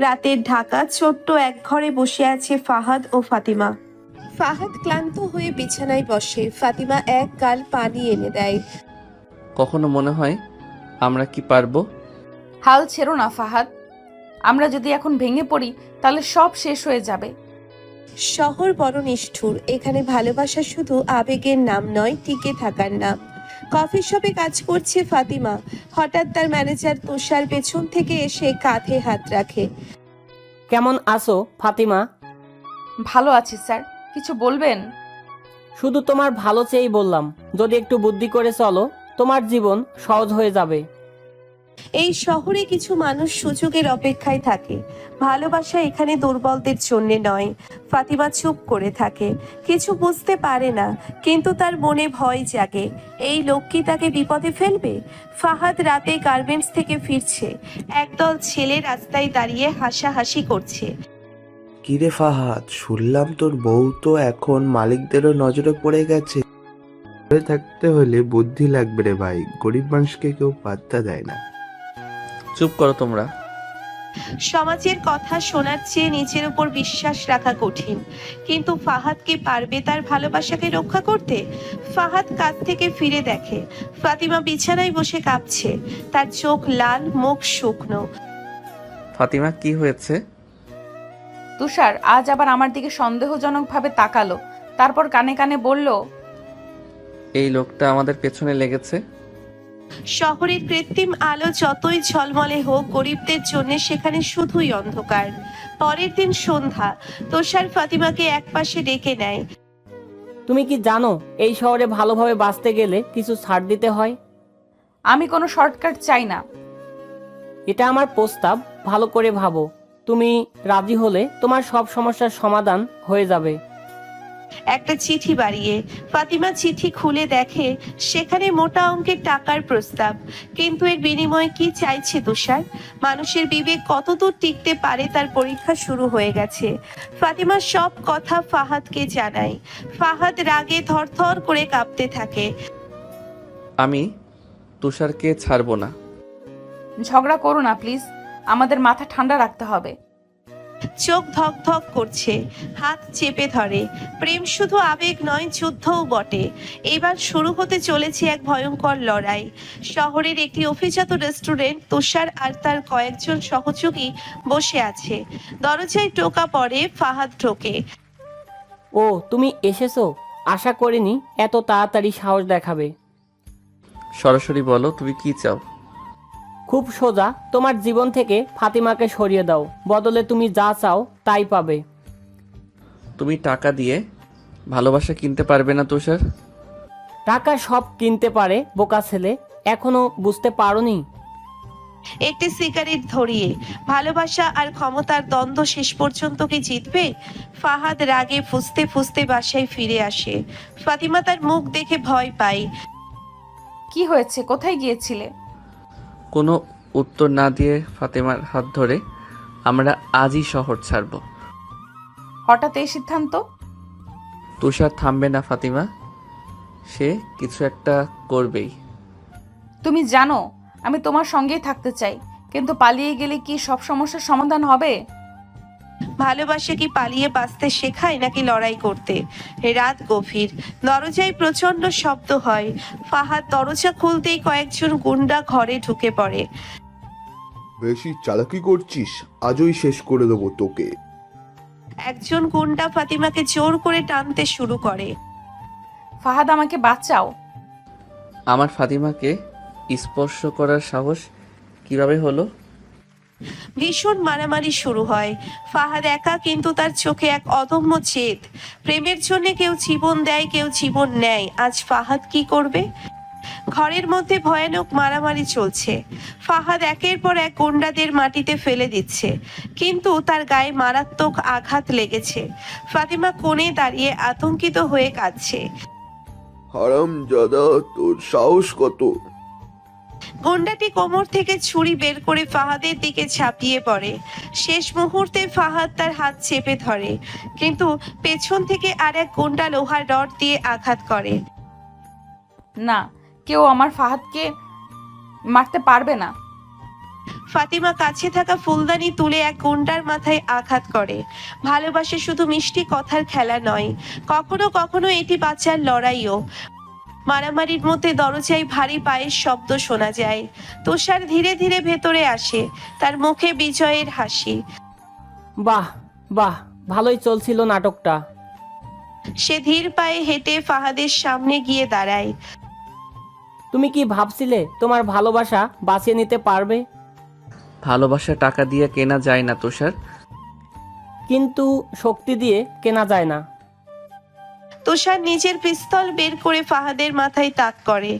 রাতের ঢাকা, ছোট্ট এক ঘরে বসে আছে ফাহাদ ও ফাতিমা। ফাহাদ ক্লান্ত হয়ে বিছানায় বসে, ফাতিমা এক গাল পানি এনে দেয়। কখনো মনে হয় আমরা কি পারবো? হাল ছেড়ো না ফাহাদ, আমরা যদি এখন ভেঙে পড়ি তাহলে সব শেষ হয়ে যাবে। শহর বড় নিষ্ঠুর, এখানে ভালোবাসা শুধু আবেগের নাম নয়, টিকে থাকার নাম। কফি শপে কাজ করছে ফাতিমা, হঠাৎ তার ম্যানেজার তুষার পেছন থেকে এসে কাঁধে হাত রাখে। কেমন আছো ফাতিমা? ভালো আছি স্যার, কিছু বলবেন? শুধু তোমার ভালো চেয়েই বললাম, যদি একটু বুদ্ধি করে চলো তোমার জীবন সহজ হয়ে যাবে। এই শহরে কিছু মানুষ সুযোগের অপেক্ষায় থাকে, ভালোবাসা এখানে দুর্বলদের জন্য নয়। ফাতিমা চুপ করে থাকে, কিছু বুঝতে পারে না, কিন্তু তার মনে ভয় জাগে। এই লোক কি তাকে বিপদে ফেলবে? ফাহাদ রাতে গার্মেন্টস থেকে ফিরছে, একদল ছেলে রাস্তায় দাঁড়িয়ে হাসাহাসি করছে। কিরে ফাহাদ, শুনলাম তোর বউ তো এখন মালিকদেরও নজরে পড়ে গেছে। ঘরে থাকতে হলে বুদ্ধি লাগবে রে ভাই, গরিব মানুষকে কেউ পাত্তা দেয় না। চুপ করো তোমরা। সমাজের কথা শোনার চেয়ে নিজের উপর বিশ্বাস রাখা কঠিন, কিন্তু ফাহাদ কি পারবে তার ভালোবাসাকে রক্ষা করতে? ফাহাদ কাজ থেকে ফিরে দেখে ফাতিমা বিছানায় বসে কাঁপছে, তার চোখ লাল, মুখ শুকনো। ফাতিমা, কি হয়েছে? তুষার আজ আবার আমার দিকে সন্দেহজনকভাবে তাকালো, তারপর কানে কানে বলল, এই লোকটা আমাদের পেছনে লেগেছে। শহরের কৃত্রিম আলো যতই ঝলমলে হোক, গরিবদের জন্য সেখানে শুধুই অন্ধকার। পরের দিন সন্ধ্যা, তুষার ফাতিমাকে একপাশে ডেকে নেয়। তুমি কি জানো এই শহরে ভালোভাবে বাঁচতে গেলে কিছু ছাড় দিতে হয়? আমি কোনো শর্টকাট চাই না। এটা আমার প্রস্তাব, ভালো করে ভাবো। তুমি রাজি হলে তোমার সব সমস্যার সমাধান হয়ে যাবে। একটা চিঠি বাড়িয়ে ফাতিমা চিঠি খুলে দেখে সেখানে মোটা অঙ্কের টাকার প্রস্তাব। কিন্তু এর বিনিময়ে কি চাইছে তুষার? মানুষের বিবেক কতদূর টিকতে পারে তার পরীক্ষা শুরু হয়ে গেছে। ফাতিমা সব কথা ফাহাদকে জানায়। ফাহাদ রাগে থরথর করে কাঁপতে থাকে। আমি তুষারকে ছাড়বো না। ঝগড়া করো না প্লিজ, আমাদের মাথা ঠান্ডা রাখতে হবে। চোখ ধক ধক করছে, হাত চেপে ধরে। প্রেম শুধু আবেগ নয়, যুদ্ধও বটে। এবার শুরু হতে চলেছে এক ভয়ঙ্কর লড়াই। শহরের একটি অভিজাত রেস্টুরেন্ট, তুষার আর তার কয়েকজন সহযোগী বসে আছে। দরজায় টোকা পড়ে, ফাহাদ ঢোকে। ও, তুমি এসেছো? আশা করিনি এত তাড়াতাড়ি সাহস দেখাবে। সরাসরি বলো তুমি কি চাও। খুব সোজা, তোমার জীবন থেকে ফাতিমাকে সরিয়ে দাও, বদলে তুমি যা চাও তাই পাবে। তুমি টাকা দিয়ে ভালোবাসা কিনতে পারবে না তুষার। টাকা সব কিনতে পারে বোকা ছেলে, এখনো বুঝতে পারোনি? একটি সিগারেট ধরিয়ে ভালোবাসা আর ক্ষমতার দ্বন্দ্ব শেষ পর্যন্ত কি জিতবে? ফাহাদ রাগে ফুঁসতে ফুঁসতে বাসায় ফিরে আসে। ফাতিমা তার মুখ দেখে ভয় পায়। কি হয়েছে? কোথায় গিয়েছিলে? কোনো উত্তর না দিয়ে ফাতেমার হাত ধরে, আমরা আজই শহর ছাড়ব। হঠাৎ এই সিদ্ধান্ত? তুষার থামবে না ফাতিমা, সে কিছু একটা করবেই। তুমি জানো আমি তোমার সঙ্গেই থাকতে চাই, কিন্তু পালিয়ে গেলে কি সব সমস্যার সমাধান হবে? ভালোবাসা কি পালিয়ে বাঁচতে শেখায় নাকি লড়াই করতে? রাত গভীর, দরজায় প্রচন্ড শব্দ হয়। ফাহাদ দরজা খুলতেই কয়েকজন গুন্ডা ঘরে ঢুকে পড়ে। বেশি চালাকি করছিস, আজই শেষ করে দেবো তোকে। একজন গুন্ডা ফাতিমাকে জোর করে টানতে শুরু করে। ফাহাদ আমাকে বাঁচাও। আমার ফাতিমাকে স্পর্শ করার সাহস কিভাবে হলো? ভীষণ মারামারি শুরু হয়। ফাহাদ একা, কিন্তু তার চোখে এক অদম্য জেদ। প্রেমের জন্য কেউ জীবন দেয়, কেউ জীবন নেয়। আজ ফাহাদ কি করবে? ঘরের মধ্যে ভয়ানক মারামারি চলছে। ফাহাদ একের পর এক গুন্ডাদের মাটিতে ফেলে দিচ্ছে, কিন্তু তার গায়ে মারাত্মক আঘাত লেগেছে। ফাতিমা কোণে দাঁড়িয়ে আতঙ্কিত হয়ে কাঁদছে। হারামজাদা, তোর সাহস কত? গুন্ডাটি কোমর থেকে ছুরি বের করে ফাহাদের দিকে ঝাঁপিয়ে পড়ে। শেষ মুহূর্তে ফাহাদ তার হাত চেপে ধরে, কিন্তু পেছন থেকে আর এক গুন্ডা লোহার রড দিয়ে আঘাত করে। না, কেউ আমার ফাহাদকে মারতে পারবে না। ফাতিমা কাছে থাকা ফুলদানি তুলে এক গুন্ডার মাথায় আঘাত করে। ভালোবাসা শুধু মিষ্টি কথার খেলা নয়, কখনো কখনো এটি বাঁচার লড়াইও। মারামারির মধ্যে দরজায় ভারী পায়ের শব্দ শোনা যায়। তুষার ধীরে ধীরে ভেতরে আসে, তার মুখে বিজয়ের হাসি। বাহ বাহ, ভালোই চলছিল নাটকটা। সে ধীর পায়ে হেঁটে ফাহাদের সামনে গিয়ে দাঁড়ায়। তুমি কি ভাবছিলে তোমার ভালোবাসা বাঁচিয়ে নিতে পারবে? ভালোবাসা টাকা দিয়ে কেনা যায় না তুষার। কিন্তু শক্তি দিয়ে কেনা যায় না। তুষার নিজের পিস্তল বের করে ফাহাদের মাথায় তাক করে।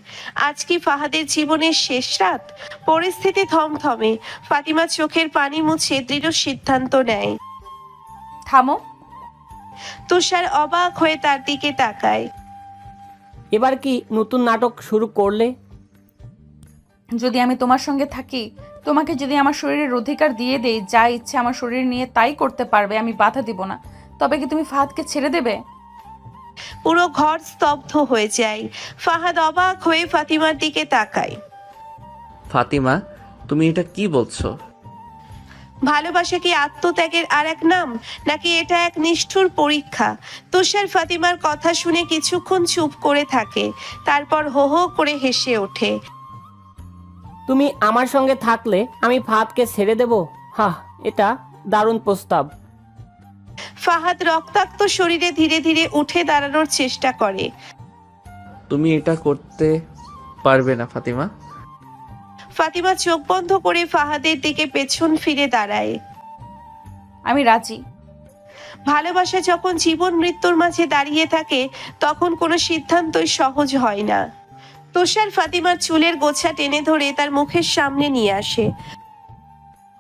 আজ কি ফাহাদের জীবনের শেষ রাত? পরিস্থিতি থমথমে। ফাতিমা চোখের পানি মুছে দৃঢ় সিদ্ধান্ত নেয়। থামো। তুষার অবাক হয়ে তার দিকে তাকায়। এবার কি নতুন নাটক শুরু করলে? যদি আমি তোমার সঙ্গে থাকি, তোমাকে যদি আমার শরীরের অধিকার দিয়ে দেই, যা ইচ্ছে আমার শরীর নিয়ে তাই করতে পারবে, আমি বাধা দিব না, তবে কি তুমি ফাহাদকে ছেড়ে দেবে? পুরো ঘর স্তব্ধ হয়ে যায়। ফাহাদ অবাক হয়ে ফাতিমার দিকে তাকায়। ফাতিমা, তুমি এটা কি বলছো? ভালোবাসা কি আত্মত্যাগের আর এক নাম, নাকি এটা এক নিষ্ঠুর পরীক্ষা? তুষার ফাতিমার কথা শুনে কিছুক্ষণ চুপ করে থাকে, তারপর হো হো করে হেসে ওঠে। তুমি আমার সঙ্গে থাকলে আমি ফাহাদকে ছেড়ে দেব? হাহ, এটা দারুণ প্রস্তাব। ফাহাদ রক্তাক্ত শরীরে ধীরে ধীরে উঠে দাঁড়ানোর চেষ্টা করে। তুমি এটা করতে পারবে না ফাতিমা। ফাতিমা চোখ বন্ধ করে ফাহাদের দিকে পেছন ফিরে দাঁড়ায়। আমি রাজি। ভালোবাসা যখন জীবন মৃত্যুর মাঝে দাঁড়িয়ে থাকে, তখন কোনো সিদ্ধান্তই সহজ হয় না। তুষার ফাতিমার চুলের গোছা টেনে ধরে তার মুখের সামনে নিয়ে আসে।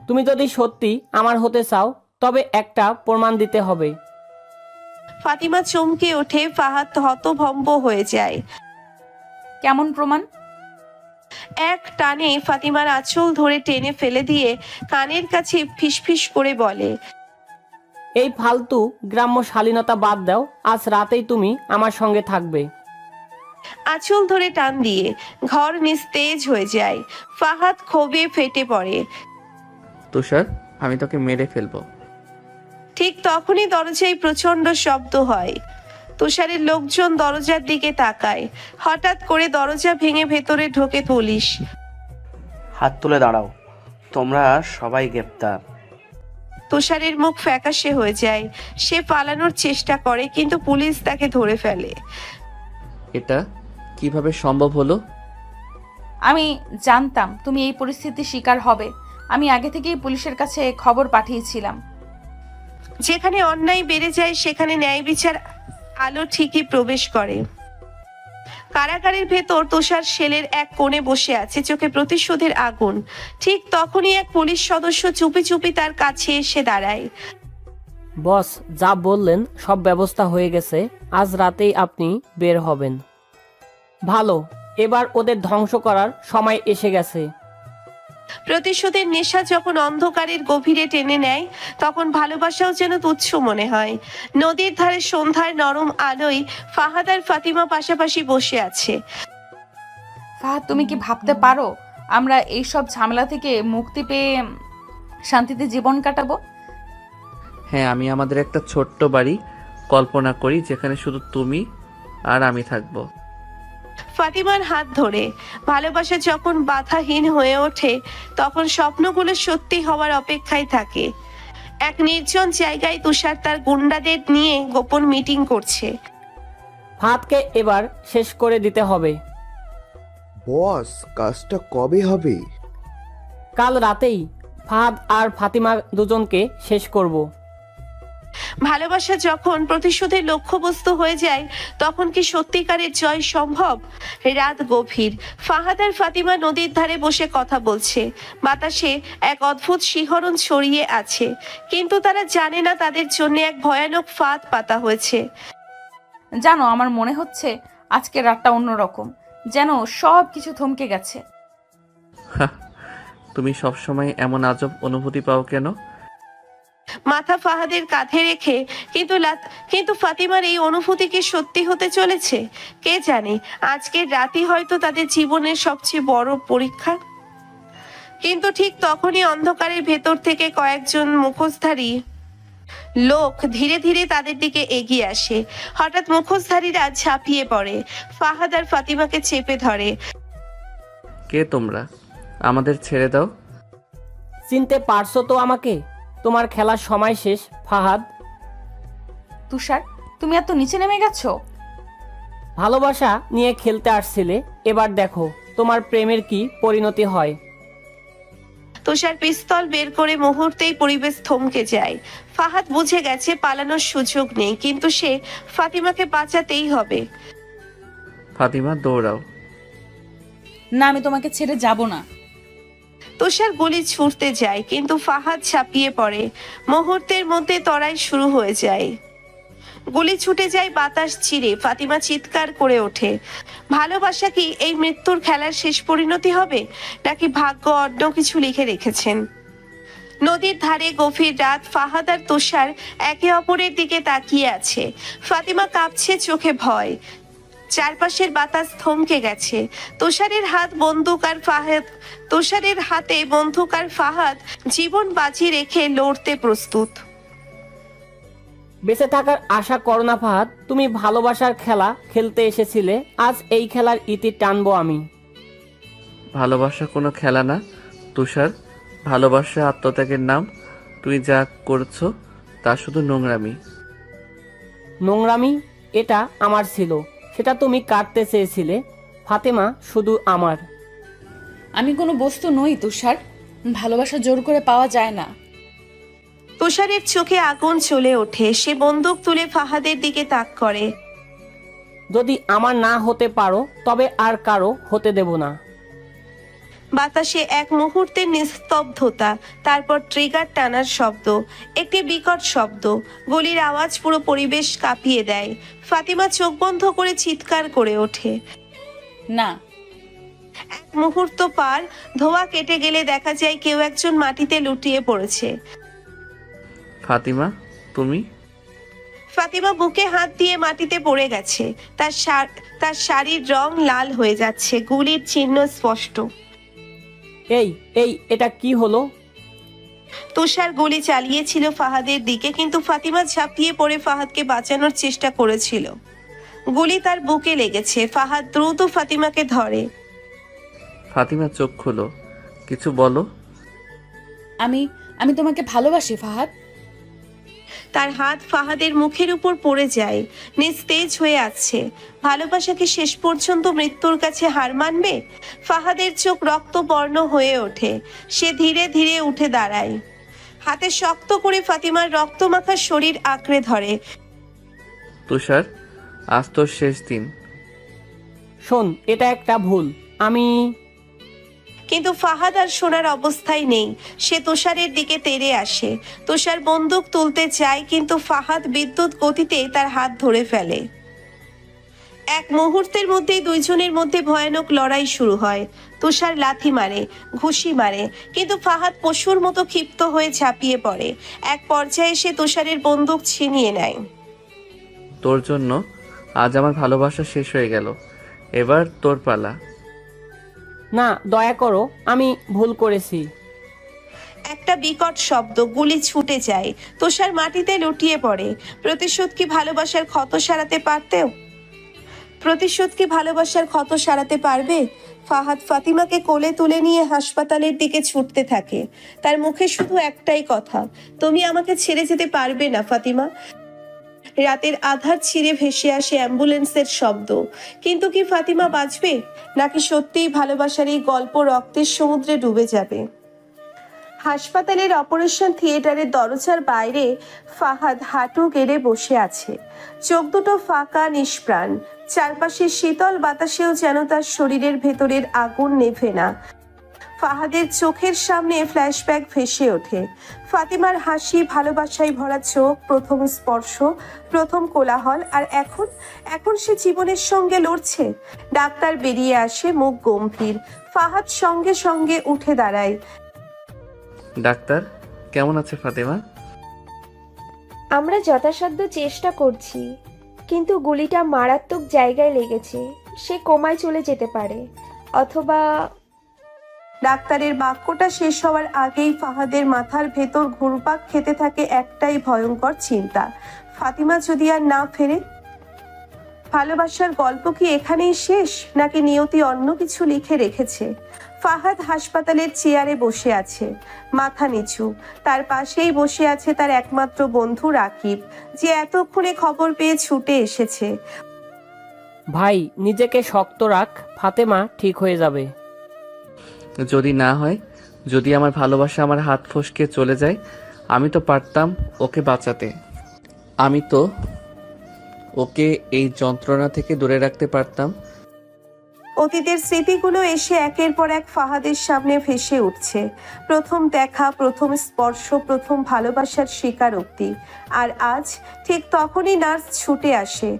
তুমি যদি সত্যি আমার হতে চাও, তবে একটা প্রমাণ দিতে হবে। ফাতিমা চমকে ওঠে। ফাহাদ হতভম্ব হয়ে যায়। কেমন প্রমাণ? এক টানে ফাতিমার আঁচল ধরে টেনে ফেলে দিয়ে কানের কাছে ফিসফিস করে বলে, এই ফালতু গ্রাম্য শালীনতা বাদ দাও, আজ রাতেই তুমি আমার সঙ্গে থাকবে। আঁচল ধরে টান দিয়ে ঘর নিস্তেজ হয়ে যায়। ফাহাদ ক্ষোভে ফেটে পড়ে। তুষার, আমি তোকে মেরে ফেলবো। ঠিক তখনই দরজায় প্রচন্ড শব্দ হয়। তুষারের লোকজন দরজার দিকে তাকায়। হঠাৎ করে দরজা ভেঙে ভেতরে ঢোকে পুলিশ। হাত তুলে দাঁড়াও, তোমরা সবাই গ্রেপ্তার। তুষারের মুখ ফ্যাকাশে হয়ে যায়। সে পালানোর চেষ্টা করে, কিন্তু পুলিশ তাকে ধরে ফেলে। এটা কিভাবে সম্ভব হলো? আমি জানতাম তুমি এই পরিস্থিতির শিকার হবে। আমি আগে থেকেই পুলিশের কাছে খবর পাঠিয়েছিলাম। যেখানে অন্যায় বেড়ে যায় সেখানে ন্যায় বিচার আলো ঠিকই প্রবেশ করে। কারাগারের ভেতর তুষার সেলের এক কোণে বসে আছে, চোখে প্রতিশোধের আগুন। ঠিক তখনই এক পুলিশ সদস্য চুপি চুপি তার কাছে এসে দাঁড়ায়। বস, যা বললেন সব ব্যবস্থা হয়ে গেছে, আজ রাতেই আপনি বের হবেন। ভালো, এবার ওদের ধ্বংস করার সময় এসে গেছে। প্রতিশোধের নেশা যখন অন্ধকারের গভীরে টেনে নেয় তখন ভালোবাসাও যেন তুচ্ছ মনে হয়। নদীর ধারে সন্ধ্যার নরম আলোয় ফাহাদ আর ফাতিমা পাশাপাশি বসে আছে। ফাহাদ, তুমি কি ভাবতে পারো আমরা এই সব ঝামেলা থেকে মুক্তি পেয়ে শান্তিতে জীবন কাটাবো? হ্যাঁ, আমি আমাদের একটা ছোট্ট বাড়ি কল্পনা করি যেখানে শুধু তুমি আর আমি থাকবো। ফাতিমার হাত ধরে। ভালোবাসা যখন বাধাহীন হয়ে ওঠে তখন স্বপ্নগুলো সত্যি হওয়ার অপেক্ষায় থাকে। এক নির্জন জায়গায় তুষার তার গুন্ডাদের নিয়ে গোপন মিটিং করছে। ফাহাদকে এবার শেষ করে দিতে হবে। বস, কাজটা কবে হবে? কাল রাতেই ফাহাদ আর ফাতিমা দুজনকে শেষ করব। ভালোবাসা যখন প্রতিশোধের লক্ষ্যবস্তু হয়ে যায় তখন কি সত্যিকারের জয় সম্ভব? রাত গভীর। ফাহাদ আর ফাতিমা নদীর ধারে বসে কথা বলছে। বাতাসে এক অদ্ভুত শিহরণ ছড়িয়ে আছে, কিন্তু তারা জানে না তাদের জন্য এক ভয়ানক ফাঁদ পাতা হয়েছে। জানো, আমার মনে হচ্ছে আজকে রাতটা অন্যরকম, যেন সব কিছু থমকে গেছে। তুমি সবসময় এমন আজব অনুভূতি পাও কেন? মাথা ফাহাদের কাঁধে রেখে কিন্তু ফাতিমার এই অনুভূতি কি সত্যি হতে চলেছে? কে জানে, আজকের রাতই হয়তো তাদের জীবনের সবচেয়ে বড় পরীক্ষা। কিন্তু ঠিক তখনই অন্ধকারের ভেতর থেকে কয়েকজন মুখোশধারী লোক ধীরে ধীরে তাদের দিকে এগিয়ে আসে। হঠাৎ মুখোশধারীরা ঝাঁপিয়ে পড়ে, ফাহাদ আর ফাতিমাকে চেপে ধরে। কে তোমরা? আমাদের ছেড়ে দাও। চিনতে পারছো তো আমাকে? তোমার খেলার সময় শেষ, ফাহাদ। তুষার, তুমি এত নিচে নেমে গেছো? ভালোবাসা নিয়ে খেলতে আসছিলে, এবার দেখো তোমার প্রেমের কি পরিণতি হয়। তুষার পিস্তল বের করে মুহূর্তেই পরিবেশ থমকে যায়। ফাহাদ বুঝে গেছে পালানোর সুযোগ নেই, কিন্তু সে ফাতিমাকে বাঁচাতেই হবে। ফাতিমা, দৌড়াও। না, আমি তোমাকে ছেড়ে যাব না। তুষার গুলি ছুটতে যায়, কিন্তু ফাহাদ ছাপিয়ে পড়ে। মুহূর্তের মধ্যে তরাই শুরু হয়ে যায়। গুলি ছুটে যায় বাতাস ছিঁড়ে। ফাতিমা চিৎকার করে ওঠে। ভালোবাসা কি এই মৃত্যুর খেলার শেষ পরিণতি হবে, নাকি ভাগ্য অন্য কিছু লিখে রেখেছেন? নদীর ধারে গভীর রাত। ফাহাদ আর তুষার একে অপরের দিকে তাকিয়ে আছে। ফাতিমা কাঁপছে, চোখে ভয়। চারপাশের বাতাস থমকে গেছে। তুষারের হাতে বন্দুক আর ফাহাদ জীবন বাজি রেখে লড়তে প্রস্তুত। বেঁচে থাকার আশা করো না ফাহাদ, তুমি ভালোবাসার খেলা খেলতে এসেছিলে, আজ এই খেলার ইতি টানবো আমি। ভালোবাসা কোনো খেলা না তুষার, ভালোবাসা আত্মত্যাগের নাম। তুই যা করছো তা শুধু নোংরামি। নোংরামি? এটা আমার ছিল, সেটা তুমি কাটতে চেয়েছিলে। ফাতেমা শুধু আমার। আমি কোনো বস্তু নই তুষার, ভালোবাসা জোর করে পাওয়া যায় না। তুষারের চোখে আগুন চলে ওঠে। সে বন্দুক তুলে ফাহাদের দিকে তাক করে। যদি আমার না হতে পারো তবে আর কারো হতে দেব না। বাতাসে এক মুহূর্তের নিস্তব্ধতা, তারপর ট্রিগার টানার শব্দ, একটি বিকট শব্দ। গুলির আওয়াজ পুরো পরিবেশ কাঁপিয়ে দেয়। ফাতিমা চোখ বন্ধ করে চিৎকার করে ওঠে। না। এক মুহূর্ত পার, ধোঁয়া কেটে গেলে দেখা যায় কেউ একজন মাটিতে লুটিয়ে পড়েছে। ফাতিমা, তুমি? ফাতিমা বুকে হাত দিয়ে মাটিতে পড়ে গেছে। তার শাড়ির রং লাল হয়ে যাচ্ছে, গুলির চিহ্ন স্পষ্ট। এই এই এটা কি হলো? তুষার গুলি চালিয়েছিল ফাহাদের দিকে, কিন্তু ফাতিমা ঝাঁপিয়ে পড়ে ফাহাদকে বাঁচানোর চেষ্টা করেছিল। গুলি তার বুকে লেগেছে। ফাহাদ দ্রুত ফাতিমাকে ধরে। ফাতিমা, চোখ খোলো, কিছু বলো। আমি তোমাকে ভালোবাসি ফাহাদ। তার হাত ফাহাদের মুখের উপর পড়ে যায়, নিস্তেজ হয়ে আছে। ভালোবাসা কি শেষ পর্যন্ত মৃত্যুর কাছে হার মানবে? ফাহাদের চোখ রক্তবর্ণ হয়ে ওঠে। সে ধীরে ধীরে উঠে দাঁড়ায়। হাতে শক্ত করে ফাতিমার রক্তমাখা শরীর আঁকড়ে ধরে। তুষার, আজ তোর শেষ দিন। শোন, এটা একটা ভুল। আমি কিন্তু ফাহাদ আর শোনার অবস্থায় নেই। সে তুষারের দিকে তেড়ে আসে। তুষার বন্দুক তুলতে চায়, কিন্তু ফাহাদ বিদ্যুৎ গতিতে তার হাত ধরে ফেলে। এক মুহূর্তের মধ্যেই দুইজনের মধ্যে ভয়ানক লড়াই শুরু হয়। তুষার লাথি মারে, ঘুষি মারে, কিন্তু ফাহাদ পশুর মতো ক্ষিপ্ত হয়ে ঝাঁপিয়ে পড়ে। এক পর্যায়ে সে তুষারের বন্দুক ছিনিয়ে নেয়। তোর জন্য আজ আমার ভালোবাসা শেষ হয়ে গেল। এবার তোর পালা। না, দয়া করো, আমি ভুল করেছি। একটা বিকট শব্দ, গুলি ছুটে যায়। তুষার মাটিতে লুটিয়ে পড়ে। প্রতিশোধ কি ভালোবাসার ক্ষত সারাতে পারতেও? প্রতিশোধ কি ভালোবাসার ক্ষত সারাতে পারবে? ফাহাদ ফাতিমাকে কোলে তুলে নিয়ে হাসপাতালের দিকে ছুটতে থাকে। তার মুখে শুধু একটাই কথা, তুমি আমাকে ছেড়ে যেতে পারবে না ফাতিমা। রাতের আধার ছিঁড়ে ভেসে আসে অ্যাম্বুলেন্সের শব্দ। কিন্তু কি ফাতিমা বাঁচবে, নাকি সত্যিই ভালোবাসার এই গল্প রক্তের সমুদ্রে ডুবে যাবে? হাসপাতালের অপারেশন থিয়েটারের দরজার বাইরে ফাহাদ হাঁটু গেড়ে বসে আছে। চোখ দুটো ফাঁকা, নিষ্প্রাণ। চারপাশের শীতল বাতাসেও যেন তার শরীরের ভেতরের আগুন নেভে না। ফাহাদের চোখের সামনে ফ্ল্যাশব্যাক ভেসে ওঠে। ফাতিমার হাসি, ভালোবাসায় ভরা চোখ, প্রথম স্পর্শ, প্রথম কোলাহল, আর এখন সে জীবনের সঙ্গে লড়ছে। ডাক্তার বেরিয়ে আসে, মুখ গম্ভীর। ফাহাদ সঙ্গে সঙ্গে উঠে দাঁড়ায়। ডাক্তার, কেমন আছে ফাতেমা? আমরা যথাসাধ্য চেষ্টা করছি, কিন্তু গুলিটা মারাত্মক জায়গায় লেগেছে। সে কোমায় চলে যেতে পারে, অথবা... ডাক্তারের বাক্যটা শেষ হওয়ার আগেই ফাহাদের মাথার ভেতর ঘুরপাক খেতে থাকে একটাই ভয়ঙ্কর চিন্তা, ফাতিমা যদি আর না ফেরে। ভালোবাসার গল্প কি এখানেই শেষ, নাকি নিয়তি অন্য কিছু লিখে রেখেছে? ফাহাদ হাসপাতালের চেয়ারে বসে আছে, মাথা নিচু। তার পাশেই বসে আছে তার একমাত্র বন্ধু রাকিব, যে এতক্ষণে খবর পেয়ে ছুটে এসেছে। ভাই, নিজেকে শক্ত রাখ, ফাতেমা ঠিক হয়ে যাবে। যদি না হয়, যদি আমার ভালোবাসা আমার হাত ফসকে চলে যায়, আমি তো পারতাম ওকে বাঁচাতে। আমি তো ওকে এই যন্ত্রণা থেকে দূরে রাখতে পারতাম। অতীতের স্মৃতিগুলো এসে একের পর এক ফাহাদের সামনে ভেসে উঠছে। প্রথম দেখা, প্রথম স্পর্শ, প্রথম ভালোবাসার স্বীকারোক্তি। আর আজ ঠিক তখনই নার্স ছুটে আসে।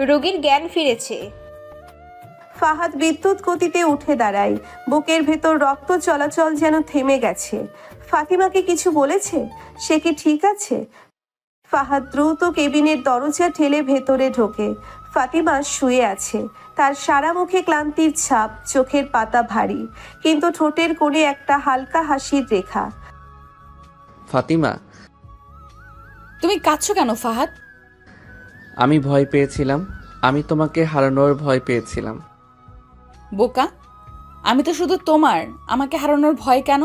রোগীর জ্ঞান ফিরেছে। ফাহাদ বিদ্যুৎ গতিতে উঠে দাঁড়ায়। বুকের ভেতর রক্ত চলাচল যেন থেমে গেছে। ফাতিমাকে কিছু বলেছে? সে কি ঠিক আছে? ফাহাদ দ্রুত কেবিনের দরজা ঠেলে ভেতরে ঢোকে। ফাতিমা শুয়ে আছে, তার সারা মুখে ক্লান্তির ছাপ, চোখের পাতা ভারী, কিন্তু ঠোঁটের কোণে একটা হালকা হাসির রেখা। ফাতিমা, তুমি কাঁদছো কেন ফাহাদ? আমি ভয় পেয়েছিলাম। আমি তোমাকে হারানোর ভয় পেয়েছিলাম। বোকা, আমি তো শুধু তোমার, আমাকে হারানোর ভয় কেন?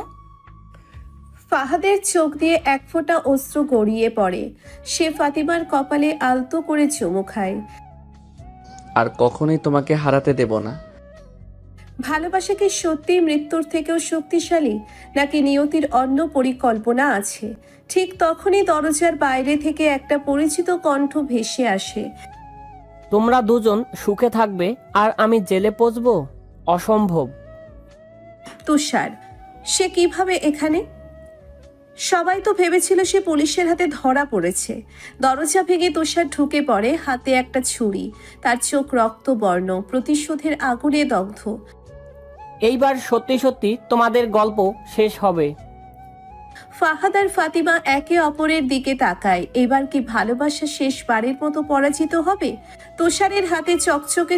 ফাহাদের চোখ দিয়ে এক ফোঁটা অশ্রু গড়িয়ে পড়ে। সে ফাতিমার কপালে আলতো করে চুমু খায়। আর কখনোই তোমাকে হারাতে দেব না। ভালোবাসা কি সত্যি মৃত্যুর থেকেও শক্তিশালী, নাকি নিয়তির অন্য পরিকল্পনা আছে? ঠিক তখনই দরজার বাইরে থেকে একটা পরিচিত কণ্ঠ ভেসে আসে। তোমরা দুজন সুখে থাকবে আর আমি জেলে পচবো? অসম্ভব। তুষার, সে কিভাবে এখানে? সবাই তো ভেবেছিল সে পুলিশের হাতে ধরা পড়েছে। দরজা ভেঙে তুষার ঢুকে পড়ে, হাতে একটা ছুরি। তার চোখ রক্তবর্ণ, প্রতিশোধের আগুনে দগ্ধ। এইবার সত্যি সত্যি তোমাদের গল্প শেষ হবে। ফাহাদ আর ফাতিমা একে অপরের দিকে তাকায়। এবার কি ভালোবাসা শেষবারের মতো পরাজিত হবে? তুষারের হাতে চকচকে